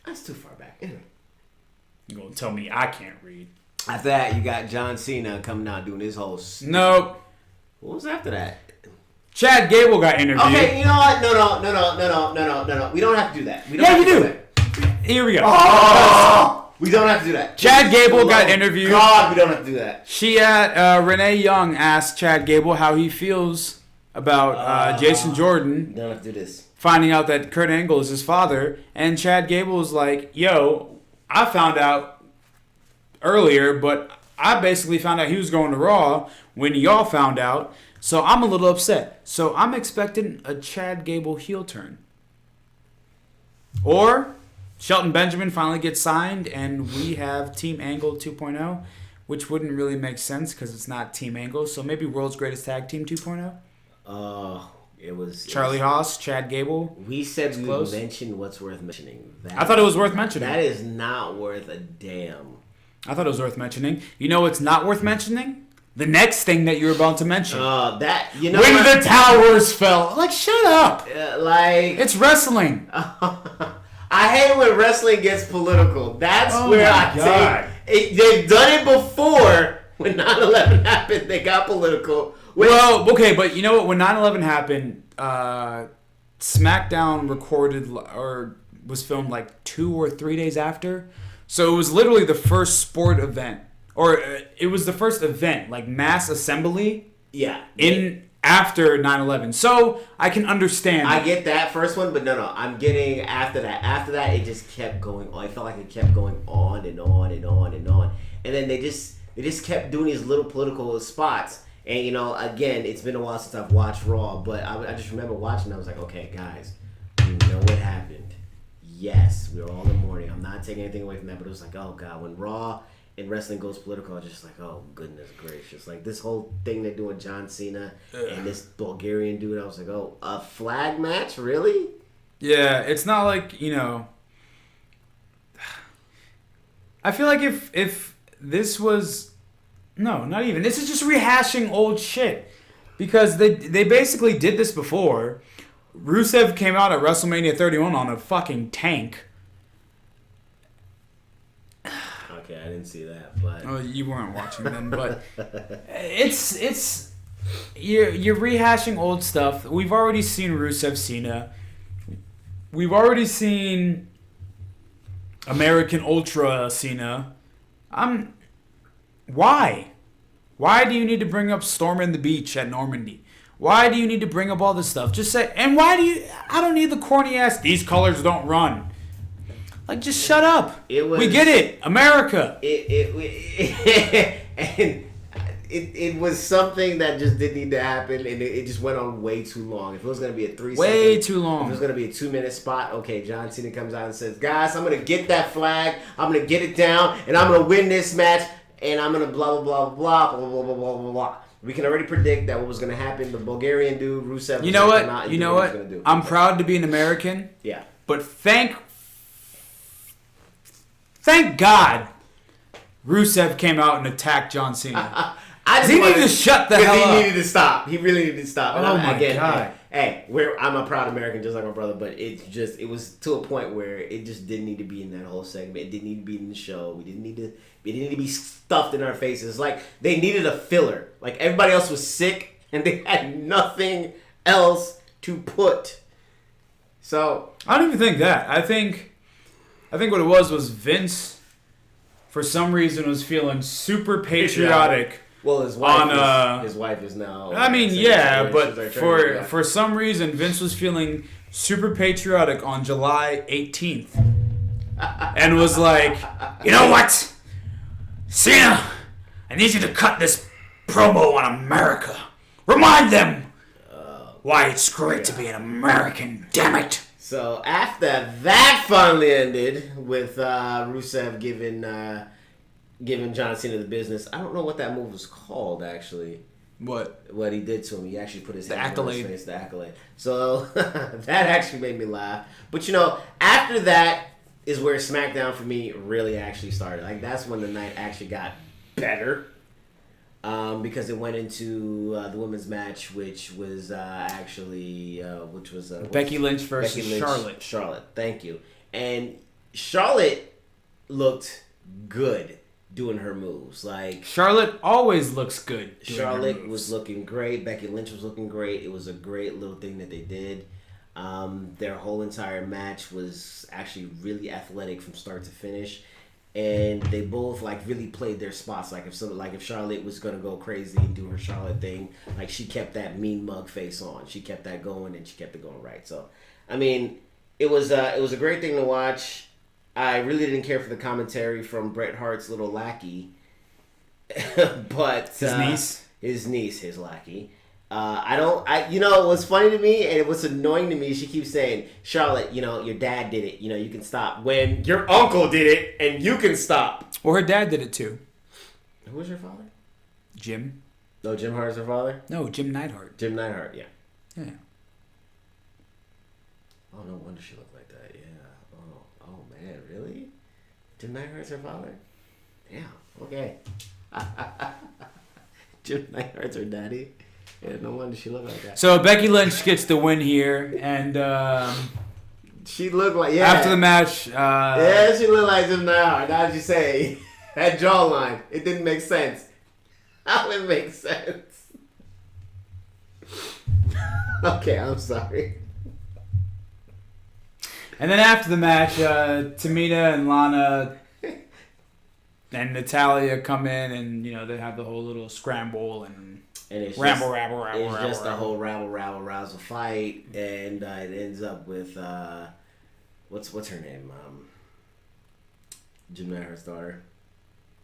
That's too far back. Anyway. You gonna tell me I can't read? After that, you got John Cena coming out doing his whole. Nope. What was after that? Chad Gable got interviewed. Okay, you know what? No. We don't have to do that. You do. Here we go. We don't have to do that. Chad Gable got interviewed. God, we don't have to do that. Renee Young asked Chad Gable how he feels about Jason Jordan. We don't have to do this. Finding out that Kurt Angle is his father, and Chad Gable was like, "Yo, I found out earlier, but I basically found out he was going to Raw when y'all found out, so I'm a little upset. So I'm expecting a Chad Gable heel turn, or Shelton Benjamin finally gets signed, and we have Team Angle 2.0, which wouldn't really make sense because it's not Team Angle. So maybe World's Greatest Tag Team 2.0. It was Charlie Haas, Chad Gable. We said we close. mentioned what's worth mentioning. I thought it was worth mentioning. That is not worth a damn. I thought it was worth mentioning. You know what's not worth mentioning? The next thing that you're about to mention. When the towers fell. Like, shut up. It's wrestling. I hate when wrestling gets political. That's where I God. take it. They've done it before. When 9/11 happened, they got political. Well, okay, but you know what? When 9/11 happened, Smackdown recorded or was filmed like 2 or 3 days after. So it was literally the first sport event. Or it was the first event, like mass assembly. Yeah. After 9/11. So I can understand. I get that first one, but no. I'm getting after that. After that, it just kept going on. I felt like it kept going on and on and on and on. And then they just kept doing these little political spots. And, again, it's been a while since I've watched Raw, but I just remember watching. I was like, okay, guys, you know what happened. Yes, we were all in mourning. I'm not taking anything away from that, but it was like, oh, God, when Raw and wrestling goes political, I'm just like, oh goodness gracious! Like this whole thing they're doing, John Cena and this Bulgarian dude. I was like, oh, a flag match, really? Yeah, it's not like, you know. I feel like if this was, no, not even. This is just rehashing old shit, because they basically did this before. Rusev came out at WrestleMania 31 on a fucking tank. Okay, I didn't see that, but you weren't watching them, but it's you're rehashing old stuff. We've already seen Rusev Cena. We've already seen American Ultra Cena. Why? Why do you need to bring up Storming the Beach at Normandy? Why do you need to bring up all this stuff? Just say, and why do you, I don't need the corny ass, these colors don't run. Like, just shut up. We get it. America. It was something that just didn't need to happen, and it just went on way too long. If it was going to be a 3 way too long. If it was going to be a 2-minute spot, okay, John Cena comes out and says, guys, I'm going to get that flag, I'm going to get it down, and I'm going to win this match, and I'm going to blah, blah, blah, blah, blah, blah, blah, blah, blah, blah. We can already predict that what was going to happen. The Bulgarian dude, Rusev, you know what? You know what? I'm proud to be an American. Yeah. But thank God Rusev came out and attacked John Cena. He needed to shut the hell up. He needed to stop. He really needed to stop. Oh my God. Hey, I'm a proud American just like my brother, but it was to a point where it just didn't need to be in that whole segment. It didn't need to be in the show. It didn't need to be stuffed in our faces. Like, they needed a filler. Like, everybody else was sick and they had nothing else to put. So I don't even think that. I think what it was Vince, for some reason, was feeling super patriotic. Well, his wife is now. I mean, yeah, but for some reason, Vince was feeling super patriotic on July 18th, and was like, you know what, Cena, I need you to cut this promo on America. Remind them why it's great to be an American. Damn it. So after that finally ended with Rusev giving John Cena the business. I don't know what that move was called, actually. What he did to him. He actually put his hand on his face. The accolade. So that actually made me laugh. But, you know, after that is where SmackDown for me really actually started. Like, that's when the night actually got better. Because it went into the women's match, which was Becky Lynch versus Charlotte. Charlotte, thank you. And Charlotte looked good doing her moves. Like, Charlotte always looks good. Charlotte was looking great. Becky Lynch was looking great. It was a great little thing that they did. Their whole entire match was actually really athletic from start to finish, and they both like really played their spots. Like if Charlotte was gonna go crazy and do her Charlotte thing, like she kept that mean mug face on. She kept that going, and she kept it going right. So, I mean, it was a great thing to watch. I really didn't care for the commentary from Bret Hart's little lackey, but his lackey. You know, what's funny to me and what's annoying to me, she keeps saying, Charlotte, you know, your dad did it, you know, you can stop. When your uncle did it and you can stop. Well, her dad did it too. Who was her father? Jim. No, Jim Hart's her father? No, Jim Neidhart. Jim Neidhart, yeah. Yeah. Oh, no wonder she looked like that, yeah. Oh man, really? Jim Neidhart's her father? Damn, okay. Jim Neidhart's her daddy? Yeah, no wonder she looked like that. So Becky Lynch gets the win here, and she looked like after the match. Yeah, she looked like Jim Neidhart. Now that you say that jawline, it didn't make sense. How it make sense? Okay, I'm sorry. And then after the match, Tamina and Lana and Natalya come in, and you know they have the whole little scramble and it's rabble. It's just a whole rabble rousel fight, and it ends up with what's her name? Jim Neidhart's daughter.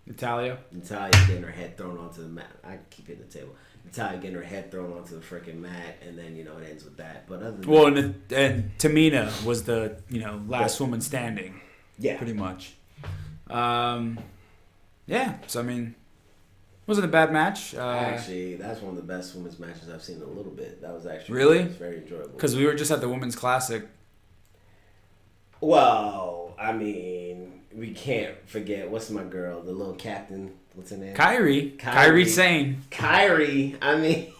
Natalya getting her head thrown onto the mat. I keep hitting the table. Natalya getting her head thrown onto the freaking mat, and then, you know, it ends with that. But other than and Tamina was the, you know, last woman standing. Yeah. Pretty much. Yeah, so I mean, wasn't a bad match. Actually, that's one of the best women's matches I've seen in a little bit. That was actually Really? it was very enjoyable. Because we were just at the Women's Classic. Well, I mean, we can't forget, what's my girl, the little captain, what's her name? Kyrie Sane. Kyrie, I mean,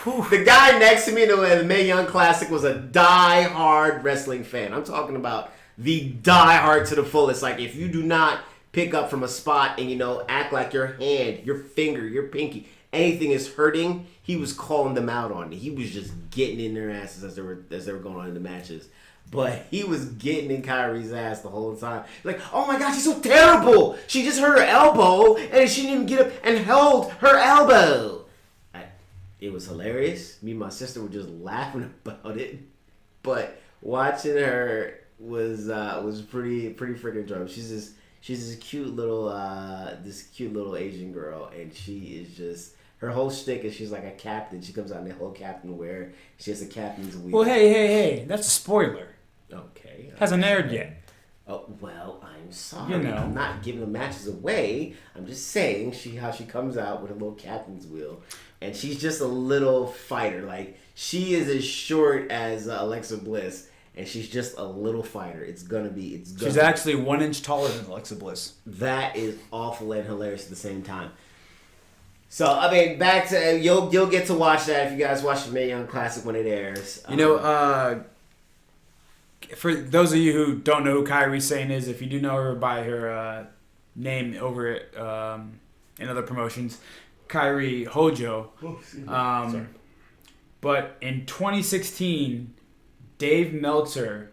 the guy next to me in the Mae Young Classic was a die-hard wrestling fan. I'm talking about the die-hard to the fullest. Like, if you do not pick up from a spot and, act like your hand, your finger, your pinky, anything is hurting, he was calling them out on it. He was just getting in their asses as they were going on in the matches. But he was getting in Kyrie's ass the whole time. Like, oh my God, she's so terrible. She just hurt her elbow and she didn't even get up and held her elbow. It was hilarious. Me and my sister were just laughing about it. But watching her was pretty freaking enjoyable. She's this cute little Asian girl, and she is just, her whole shtick is she's like a captain. She comes out in the whole captain wear. She has a captain's wheel. Well, hey, that's a spoiler. Okay. Hasn't aired yet. Oh, well, I'm sorry. I'm not giving the matches away. I'm just saying how she comes out with a little captain's wheel. And she's just a little fighter. Like, she is as short as Alexa Bliss. And she's just a little fighter. She's actually 1 inch taller than Alexa Bliss. That is awful and hilarious at the same time. So, I mean, back to, you'll get to watch that if you guys watch the Mae Young Classic when it airs. For those of you who don't know who Kyrie Sane is, if you do know her by her name over in other promotions, Kyrie Hojo. Sorry. But in 2016, Dave Meltzer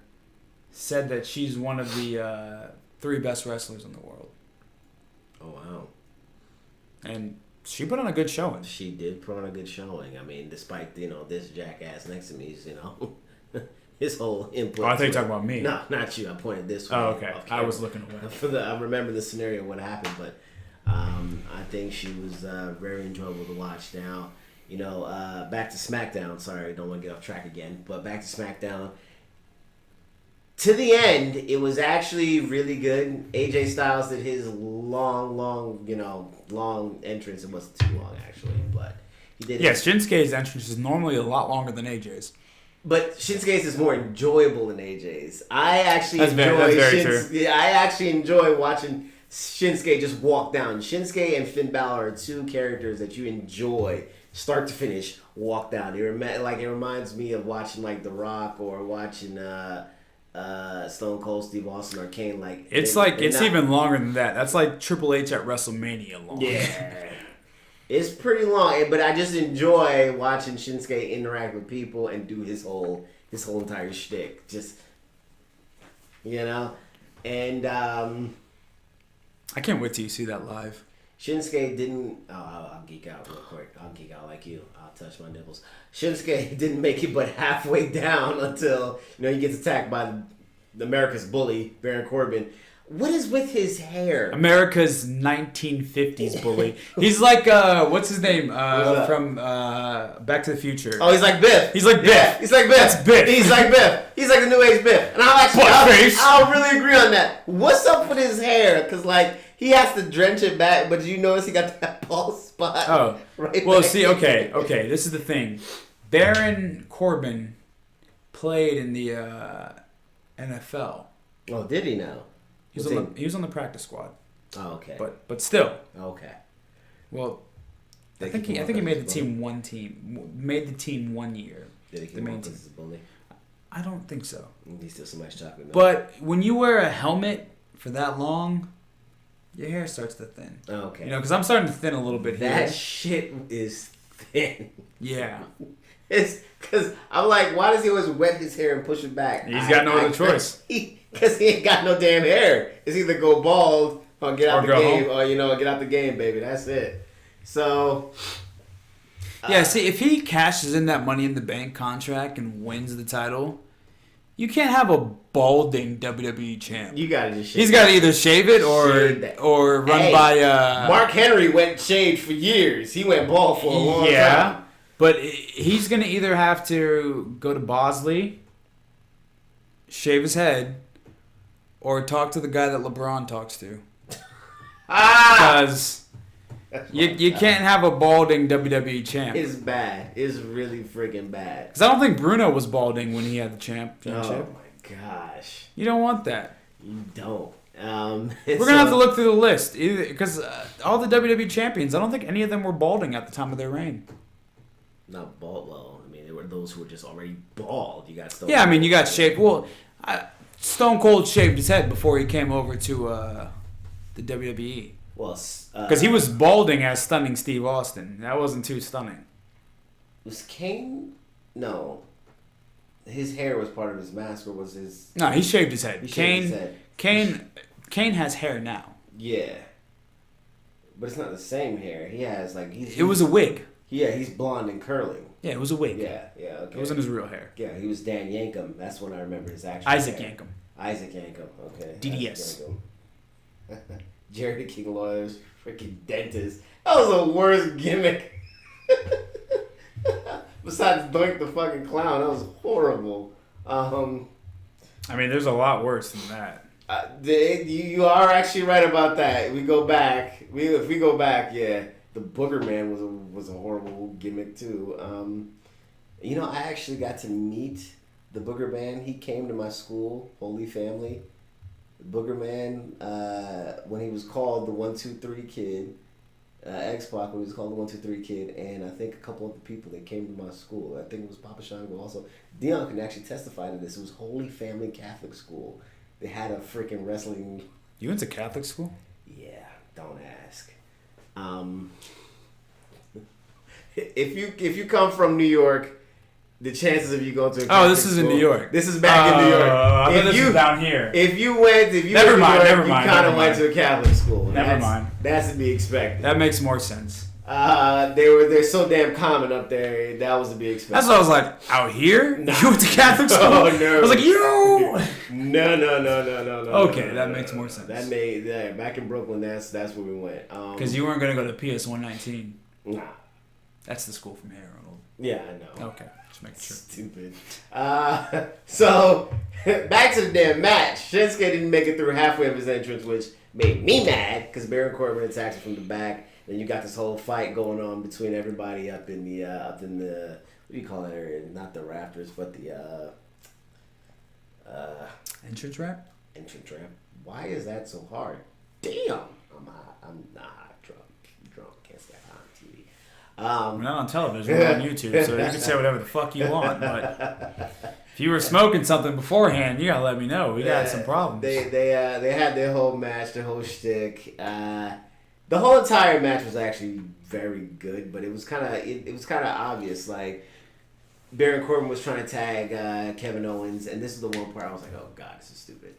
said that she's one of the 3 best wrestlers in the world. Oh, wow. And she put on a good showing. She did put on a good showing. I mean, despite, this jackass next to me, his whole input. Oh, I thought you were talking about me. No, not you. I pointed this way. Oh, okay. I was looking away. I remember the scenario, what happened, but I think she was very enjoyable to watch. Now, back to Smackdown. Sorry, don't want to get off track again, but back to Smackdown. To the end, it was actually really good. AJ Styles did his long entrance. It wasn't too long, actually, but he did. Yes, Shinsuke's entrance is normally a lot longer than AJ's. But Shinsuke's is more enjoyable than AJ's. I actually enjoy watching Shinsuke just walk down. Shinsuke and Finn Balor are 2 characters that you enjoy start to finish walk down. It reminds me of watching like The Rock or watching Stone Cold Steve Austin or Kane. It's even longer than that. That's like Triple H at WrestleMania long. Yeah. It's pretty long, but I just enjoy watching Shinsuke interact with people and do his whole entire shtick. Just, and I can't wait till you see that live. Shinsuke didn't. Oh, I'll geek out real quick. I'll geek out like you. I'll touch my nipples. Shinsuke didn't make it but halfway down until he gets attacked by the America's bully Baron Corbin. What is with his hair? America's 1950s bully. He's like, what's his name? From Back to the Future. Oh, he's like Biff. He's like Biff. Yeah, he's like Biff. That's Biff. He's like Biff. He's like the new age Biff. And I'll really agree on that. What's up with his hair? Because, he has to drench it back, but did you notice he got that bald spot? Oh. Right well, back see, okay. This is the thing. Baron Corbin played in the NFL. Oh, did he now? He was on the practice squad. Oh, okay. But still. Okay. Well, I think he made the team made the team 1 year. Did he come off as a bully? I don't think so. He's still so much chocolate milk. But when you wear a helmet for that long, your hair starts to thin. Okay. Because I'm starting to thin a little bit here. That shit is thin. Yeah. It's because I'm like, why does he always wet his hair and push it back? He's got no other choice. Because he ain't got no damn hair. It's either go bald or get out the game, or get out the game, baby. That's it. So. Yeah. See, if he cashes in that Money in the Bank contract and wins the title, you can't have a balding WWE champ. You gotta just shave. He's got to either shave it or run by. Mark Henry went shaved for years. He went bald for a long time. But he's gonna either have to go to Bosley, shave his head, or talk to the guy that LeBron talks to. Because you can't have a balding WWE champ. It's bad. It's really freaking bad. Because I don't think Bruno was balding when he had the championship. Oh my gosh. You don't want that. You don't. We're gonna have to look through the list because all the WWE champions, I don't think any of them were balding at the time of their reign. Not bald. Well, I mean, there were those who were just already bald. You got Stone. Yeah, I mean, you got shaved. Well, Stone Cold shaved his head before he came over to the WWE. Well, because he was balding as stunning Steve Austin. That wasn't too stunning. Was Kane? No. His hair was part of his mask, or was his? No, he shaved his head. He shaved his head. Kane has hair now. Yeah, but it's not the same hair. He has like it was a wig. Yeah, he's blonde and curling. Yeah, it was a wig. Yeah, okay. It wasn't his real hair. Yeah, he was Dan Yankum. That's when I remember his actual Isaac hair. Yankum. Isaac Yankum. Okay. DDS. Jerry the King Lawyer's freaking dentist. That was the worst gimmick. Besides Doink the fucking clown, that was horrible. I mean, there's a lot worse than that. You are actually right about that. If we go back, yeah, the Booger Man was a horrible gimmick too. I actually got to meet the Booger Man. He came to my school, Holy Family. The Booger Man, when he was called the 1-2-3 Kid, X-Pac when he was called the 1-2-3 Kid, and I think a couple of the people that came to my school. I think it was Papa Shango also. Dion can actually testify to this. It was Holy Family Catholic School. They had a freaking wrestling. You went to Catholic school? Yeah, don't ask. If you come from New York, the chances of you going to a Catholic this is school, in New York. This is back in New York. I thought this was down here. If you went to New York, you kind of went to a Catholic school. Never mind. That's to be expected. That makes more sense. They're so damn common up there. That was to be expected. That's what I was like. Out here, nah. You went to Catholic school? Oh, no. I was like, yo. No. Okay, that makes more sense. Back in Brooklyn. That's where we went. Because you weren't gonna go to PS 119. Nah. That's the school from here, Arnold. Yeah, I know. Okay, just making sure. Stupid. So back to the damn match. Shinsuke didn't make it through halfway of his entrance, which made me mad because Baron Corbin attacks him from the back. Then you got this whole fight going on between everybody up in the what do you call that area? Not the rafters, but the Entrance ramp. Entrance ramp. Why is that so hard? Damn. I'm not drunk. Can't stay on TV. We're not on television. We're on YouTube, so you can say whatever the fuck you want. But if you were smoking something beforehand, you gotta let me know. We got some problems. They had their whole match, their whole shtick. The whole entire match was actually very good, but it was kind of obvious. Like Baron Corbin was trying to tag Kevin Owens, and this is the one part I was like, "Oh God, this is stupid."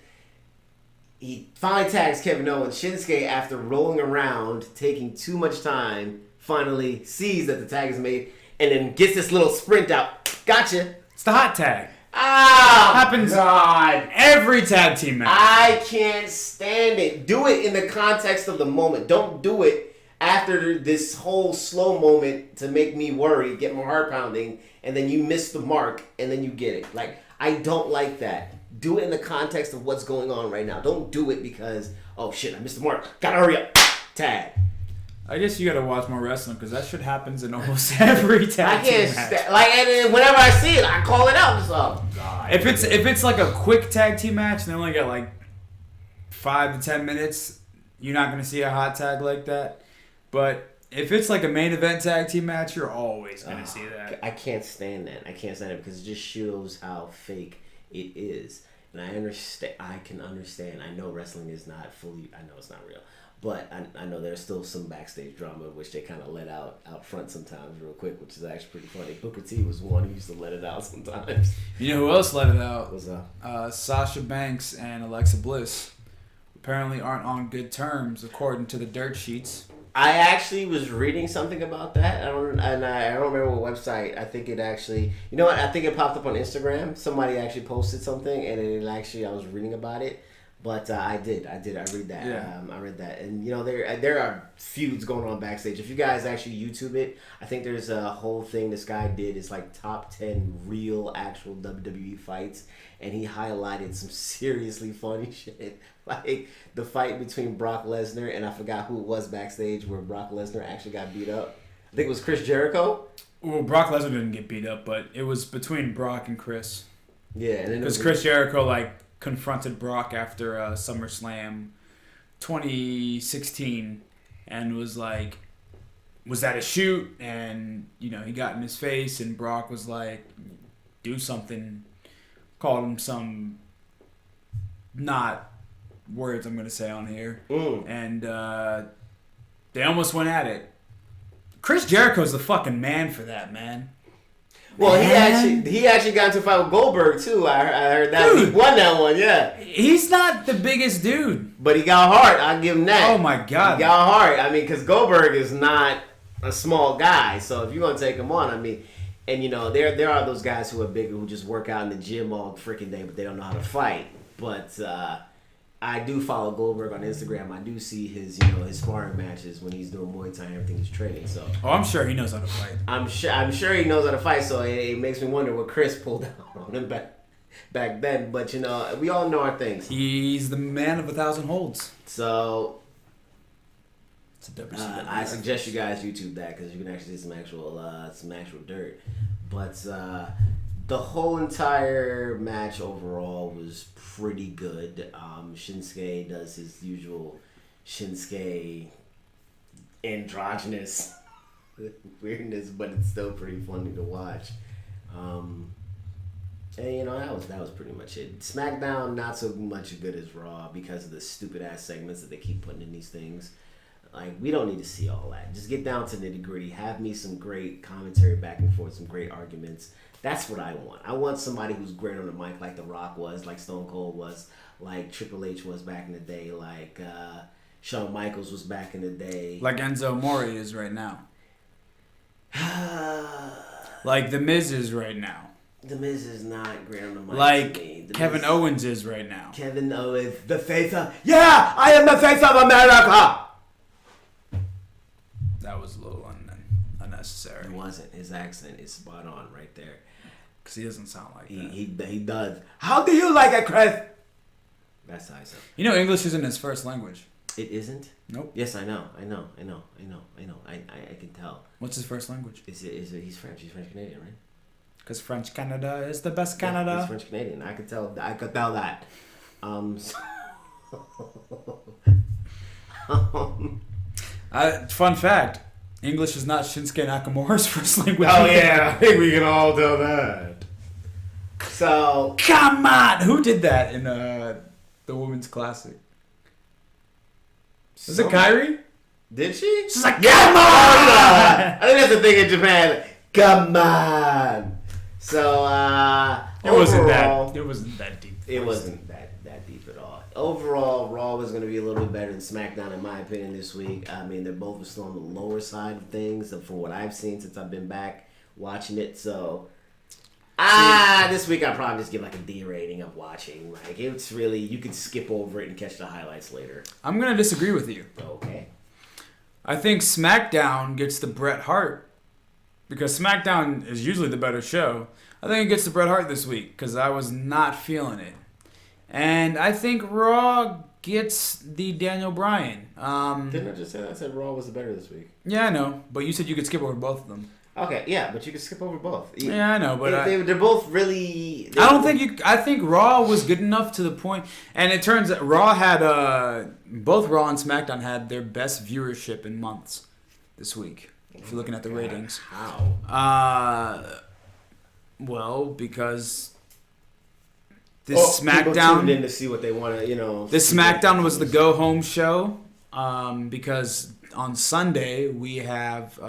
He finally tags Kevin Owens. Shinsuke, after rolling around, taking too much time, finally sees that the tag is made, and then gets this little sprint out. Gotcha. It's the hot tag. Happens God. Every tag team match. I can't stand it. Do it in the context of the moment. Don't do it after this whole slow moment to make me worry, get my heart pounding, and then you miss the mark, and then you get it. Like, I don't like that. Do it in the context of what's going on right now. Don't do it because, oh shit, I missed the mark. Gotta hurry up. Tag. I guess you gotta watch more wrestling because that shit happens in almost every tag team match. And then whenever I see it, I call it out. So, God. If it's like a quick tag team match and they only got like 5 to 10 minutes, you're not gonna see a hot tag like that. But if it's like a main event tag team match, you're always gonna see that. I can't stand that. I can't stand it because it just shows how fake it is. And I understand. I can understand. I know wrestling is not fully. I know it's not real. But I know there's still some backstage drama, which they kind of let out front sometimes real quick, which is actually pretty funny. Booker T was one who used to let it out sometimes. You know who else let it out? What's up? Sasha Banks and Alexa Bliss apparently aren't on good terms, according to the dirt sheets. I actually was reading something about that. I don't remember what website. I think it actually, you know what? I think it popped up on Instagram. Somebody actually posted something, and I was reading about it. But I read that. Yeah. I read that, and there are feuds going on backstage. If you guys actually YouTube it, I think there's a whole thing this guy did. It's like top 10 real actual WWE fights, and he highlighted some seriously funny shit, like the fight between Brock Lesnar and I forgot who it was backstage where Brock Lesnar actually got beat up. I think it was Chris Jericho. Well, Brock Lesnar didn't get beat up, but it was between Brock and Chris. Yeah, and then because Chris Jericho confronted Brock after SummerSlam 2016 and was like, was that a shoot? And he got in his face, and Brock was like, do something. Called him some not words I'm gonna say on here, and they almost went at it. Chris Jericho's the fucking man for that, man. Well, he actually got into a fight with Goldberg too. I heard that. Dude, he won that one, yeah. He's not the biggest dude, but he got heart. I'll give him that. Oh my god, he got heart. I mean, because Goldberg is not a small guy, so if you're gonna take him on, I mean, and there are those guys who are bigger who just work out in the gym all freaking day, but they don't know how to fight. But I do follow Goldberg on Instagram. I do see his his sparring matches when he's doing Muay Thai and everything he's training. So I'm sure he knows how to fight. I'm sure he knows how to fight. So it makes me wonder what Chris pulled out on him back then. But we all know our things. He's the man of 1,000 holds. So it's a WCW. I suggest you guys YouTube that because you can actually see some actual dirt. But the whole entire match overall was pretty good. Shinsuke does his usual Shinsuke androgynous weirdness, but it's still pretty funny to watch. And that was pretty much it. SmackDown not so much good as Raw because of the stupid ass segments that they keep putting in these things. Like, we don't need to see all that. Just get down to nitty gritty. Have me some great commentary back and forth, some great arguments. That's what I want. I want somebody who's great on the mic, like The Rock was, like Stone Cold was, like Triple H was back in the day, like Shawn Michaels was back in the day. Like Enzo Amore is right now. Like The Miz is right now. The Miz is not great on the mic. Like Kevin Owens is right now. Kevin Owens, the face of... Yeah! I am the face of America! That was a little unnecessary. It wasn't. His accent is spot on right there. Because he doesn't sound like that. He does. How do you like it, Chris? That's how I sound. English isn't his first language. It isn't? Nope. Yes, I know. I can tell. What's his first language? He's French. He's French-Canadian, right? Because French Canada is the best Canada. Yeah, he's French-Canadian. I could tell that. Fun fact. English is not Shinsuke Nakamura's first language. Oh, yeah. I think we can all tell that. So... Come on! Who did that in the Women's Classic? Was it Kairi? Did she? She's like, come on! I think that's the thing in Japan. Come on! So, It wasn't that deep. It wasn't that deep at all. Overall, Raw was going to be a little bit better than SmackDown, in my opinion, this week. I mean, they're both still on the lower side of things from what I've seen since I've been back watching it. So, this week I'll probably just give like a D rating of watching. Like, it's really, you can skip over it and catch the highlights later. I'm going to disagree with you. Okay. I think SmackDown gets the Bret Hart because SmackDown is usually the better show. I think it gets the Bret Hart this week because I was not feeling it. And I think Raw gets the Daniel Bryan. Didn't I just say that? I said Raw was the better this week. Yeah, I know. But you said you could skip over both of them. Okay, yeah, but you can skip over both. Yeah, I know, but they're both really... I think Raw was good enough to the point... And it turns out Raw had... both Raw and SmackDown had their best viewership in months this week. If you're looking at the ratings. How? Well, because... SmackDown people tuned in to see what they want to, This SmackDown was the go home show, because on Sunday we have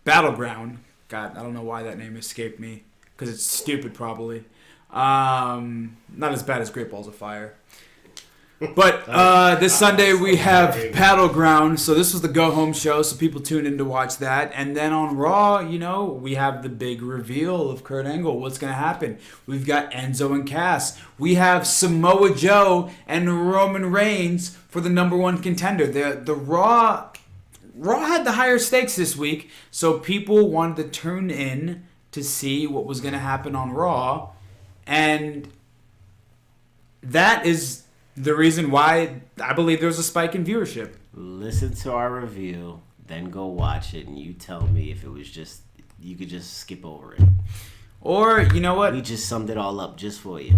Battleground. God, I don't know why that name escaped me, because it's stupid probably. Not as bad as Great Balls of Fire. But this Sunday we have Battleground, so this was the go-home show, so people tune in to watch that. And then on Raw, we have the big reveal of Kurt Angle. What's going to happen? We've got Enzo and Cass. We have Samoa Joe and Roman Reigns for the number one contender. The Raw had the higher stakes this week, so people wanted to tune in to see what was going to happen on Raw. And that is the reason why I believe there was a spike in viewership. Listen to our review, then go watch it, and you tell me if it was just, you could just skip over it. Or, you know what? We just summed it all up just for you.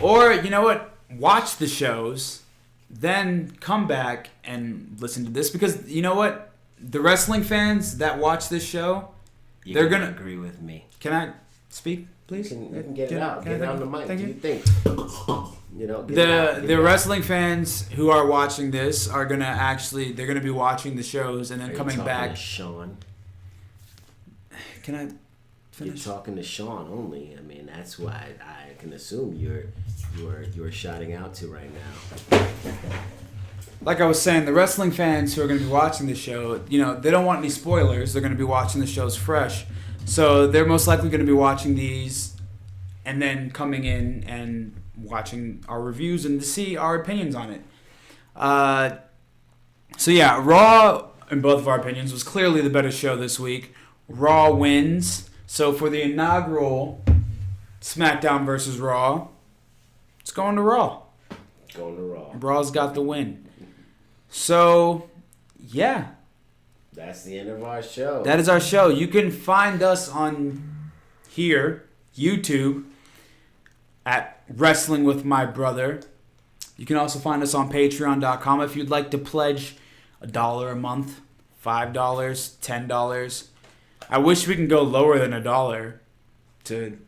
Or, you know what? Watch the shows, then come back and listen to this. Because, you know what? The wrestling fans that watch this show, they're going to agree with me. Can I speak? Please? You can get it out. Get it on the mic. Thank Do you. you think? The wrestling fans who are watching this are gonna they're gonna be watching the shows and then coming back. To Sean? Can I finish? You're talking to Sean only. I mean, that's why I can assume you're shouting out to right now. Like I was saying, the wrestling fans who are gonna be watching the show, they don't want any spoilers. They're gonna be watching the shows fresh. So they're most likely going to be watching these and then coming in and watching our reviews and to see our opinions on it. So yeah, Raw, in both of our opinions, was clearly the better show this week. Raw wins. So for the inaugural Smackdown versus Raw, it's going to Raw. Going to Raw. Raw's got the win. So, yeah. That's the end of our show. That is our show. You can find us on here, YouTube, at Wrestling with My Brother. You can also find us on Patreon.com if you'd like to pledge $1 a month, $5, $10. I wish we can go lower than $1 to,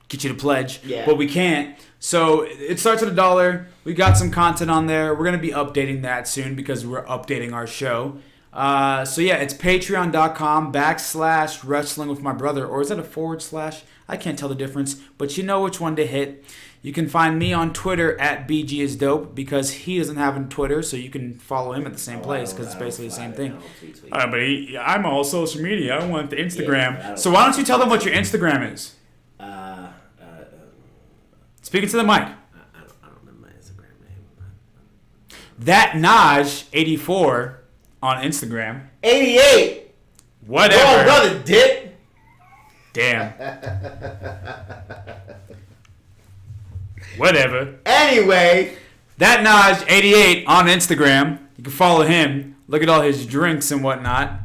get you to pledge, but we can't. So it starts at $1. We got some content on there. We're going to be updating that soon because we're updating our show. So yeah, it's patreon.com/wrestling with my brother, or is that a /? I can't tell the difference, but you know which one to hit. You can find me on Twitter at BG is dope because he doesn't have a Twitter, so you can follow him at the same place because it's basically the same thing. But I'm all social media. I want the Instagram. Yeah, so why don't you tell them what your Instagram is? Speaking to the mic. I don't remember my Instagram name. That Naj 84 on Instagram. 88. Whatever. Oh, brother, dick. Damn. Whatever. Anyway, that Naj 88 on Instagram. You can follow him. Look at all his drinks and whatnot.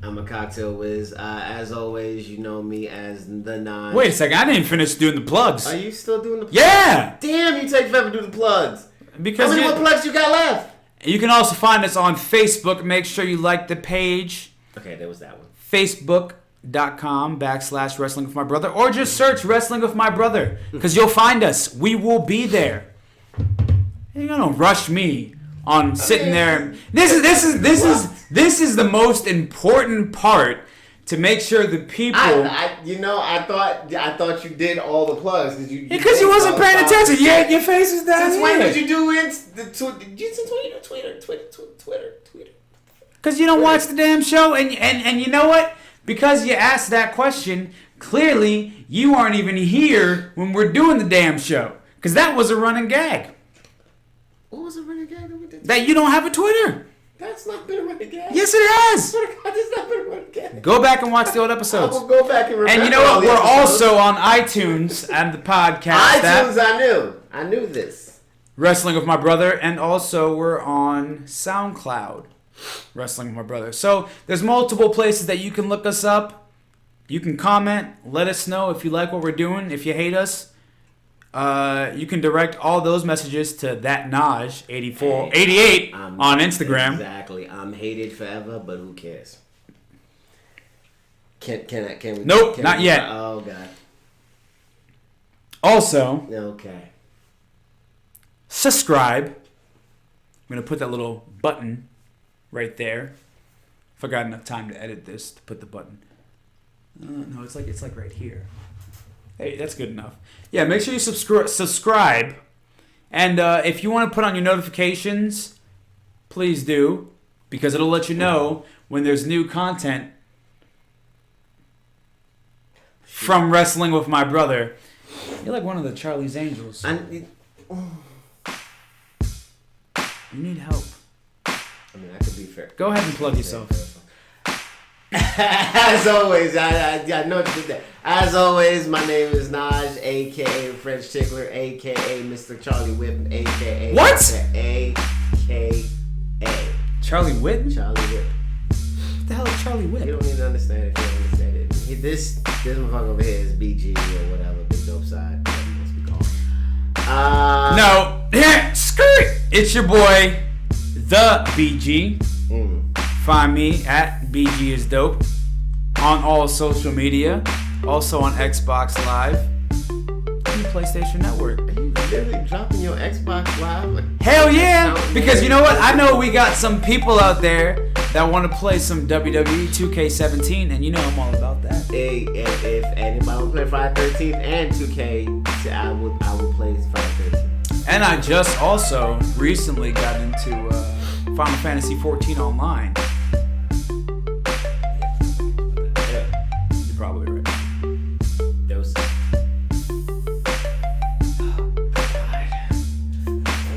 I'm a cocktail whiz. As always, you know me as the Naj. Wait a second, I didn't finish doing the plugs. Are you still doing the plugs? Yeah. Damn, you take forever to do the plugs. Because how many more plugs you got left? You can also find us on Facebook. Make sure you like the page. Okay, there was that one. Facebook.com/wrestling with my brother, or just search Wrestling with My Brother because you'll find us. We will be there. You're gonna rush me on sitting there. This is the most important part to make sure the people. I thought you did all the plugs because you wasn't paying attention. Yeah, your face is down. Since when did you do Twitter? Because you don't watch the damn show, and you know what? Because you asked that question, clearly you aren't even here when we're doing the damn show. Because that was a running gag. What was a running gag that we did? That you don't have a Twitter. That's not been a running gag. Yes, it has. That's not been a running gag. Go back and watch the old episodes. I will go back and remember. And you know what? We're also on iTunes and the podcast. iTunes, I knew this. Wrestling with My Brother, and also we're on SoundCloud. Wrestling with My Brother. So there's multiple places that you can look us up. You can comment. Let us know if you like what we're doing. If you hate us, you can direct all those messages to that Naj 88 on Instagram. Exactly. I'm hated forever, but who cares? Can we? Nope, not yet. Oh god. Also, okay. Subscribe. I'm gonna put that little button right there. If I got enough time to edit this to put the button. No, it's like right here. Hey, that's good enough. Yeah, make sure you subscribe And if you want to put on your notifications, please do, because it'll let you know when there's new content from Wrestling with My Brother. You're like one of the Charlie's Angels. You need help. I mean, that could be fair. Go ahead and plug yourself. As always, I know you did that. As always, my name is Naj, a.k.a. French Tickler, a.k.a. Mr. Charlie Whip, a.k.a. What? A.k.a. Charlie Whip? Charlie Whip. What the hell is Charlie Whip? You don't need to understand if you don't understand it. This motherfucker over here is BG or whatever, Big Dope Side, whatever it must be called. No. Skirt! It's your boy, the BG. Find me at BG is Dope on all social media, also on Xbox Live and the PlayStation Network. Are you literally dropping your Xbox Live? Hell yeah! Because you know what? I know we got some people out there that want to play some WWE 2K17, and you know I'm all about that. Hey, if anybody will play Friday 13th and 2K, I would play Friday 13th. And I just also recently got into Final Fantasy 14 online. Yeah, you're probably right. Dose.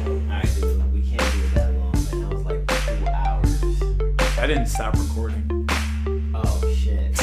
Alright, dude, we can't do it that long, man. That was like 2 hours. I didn't stop recording. Oh, shit.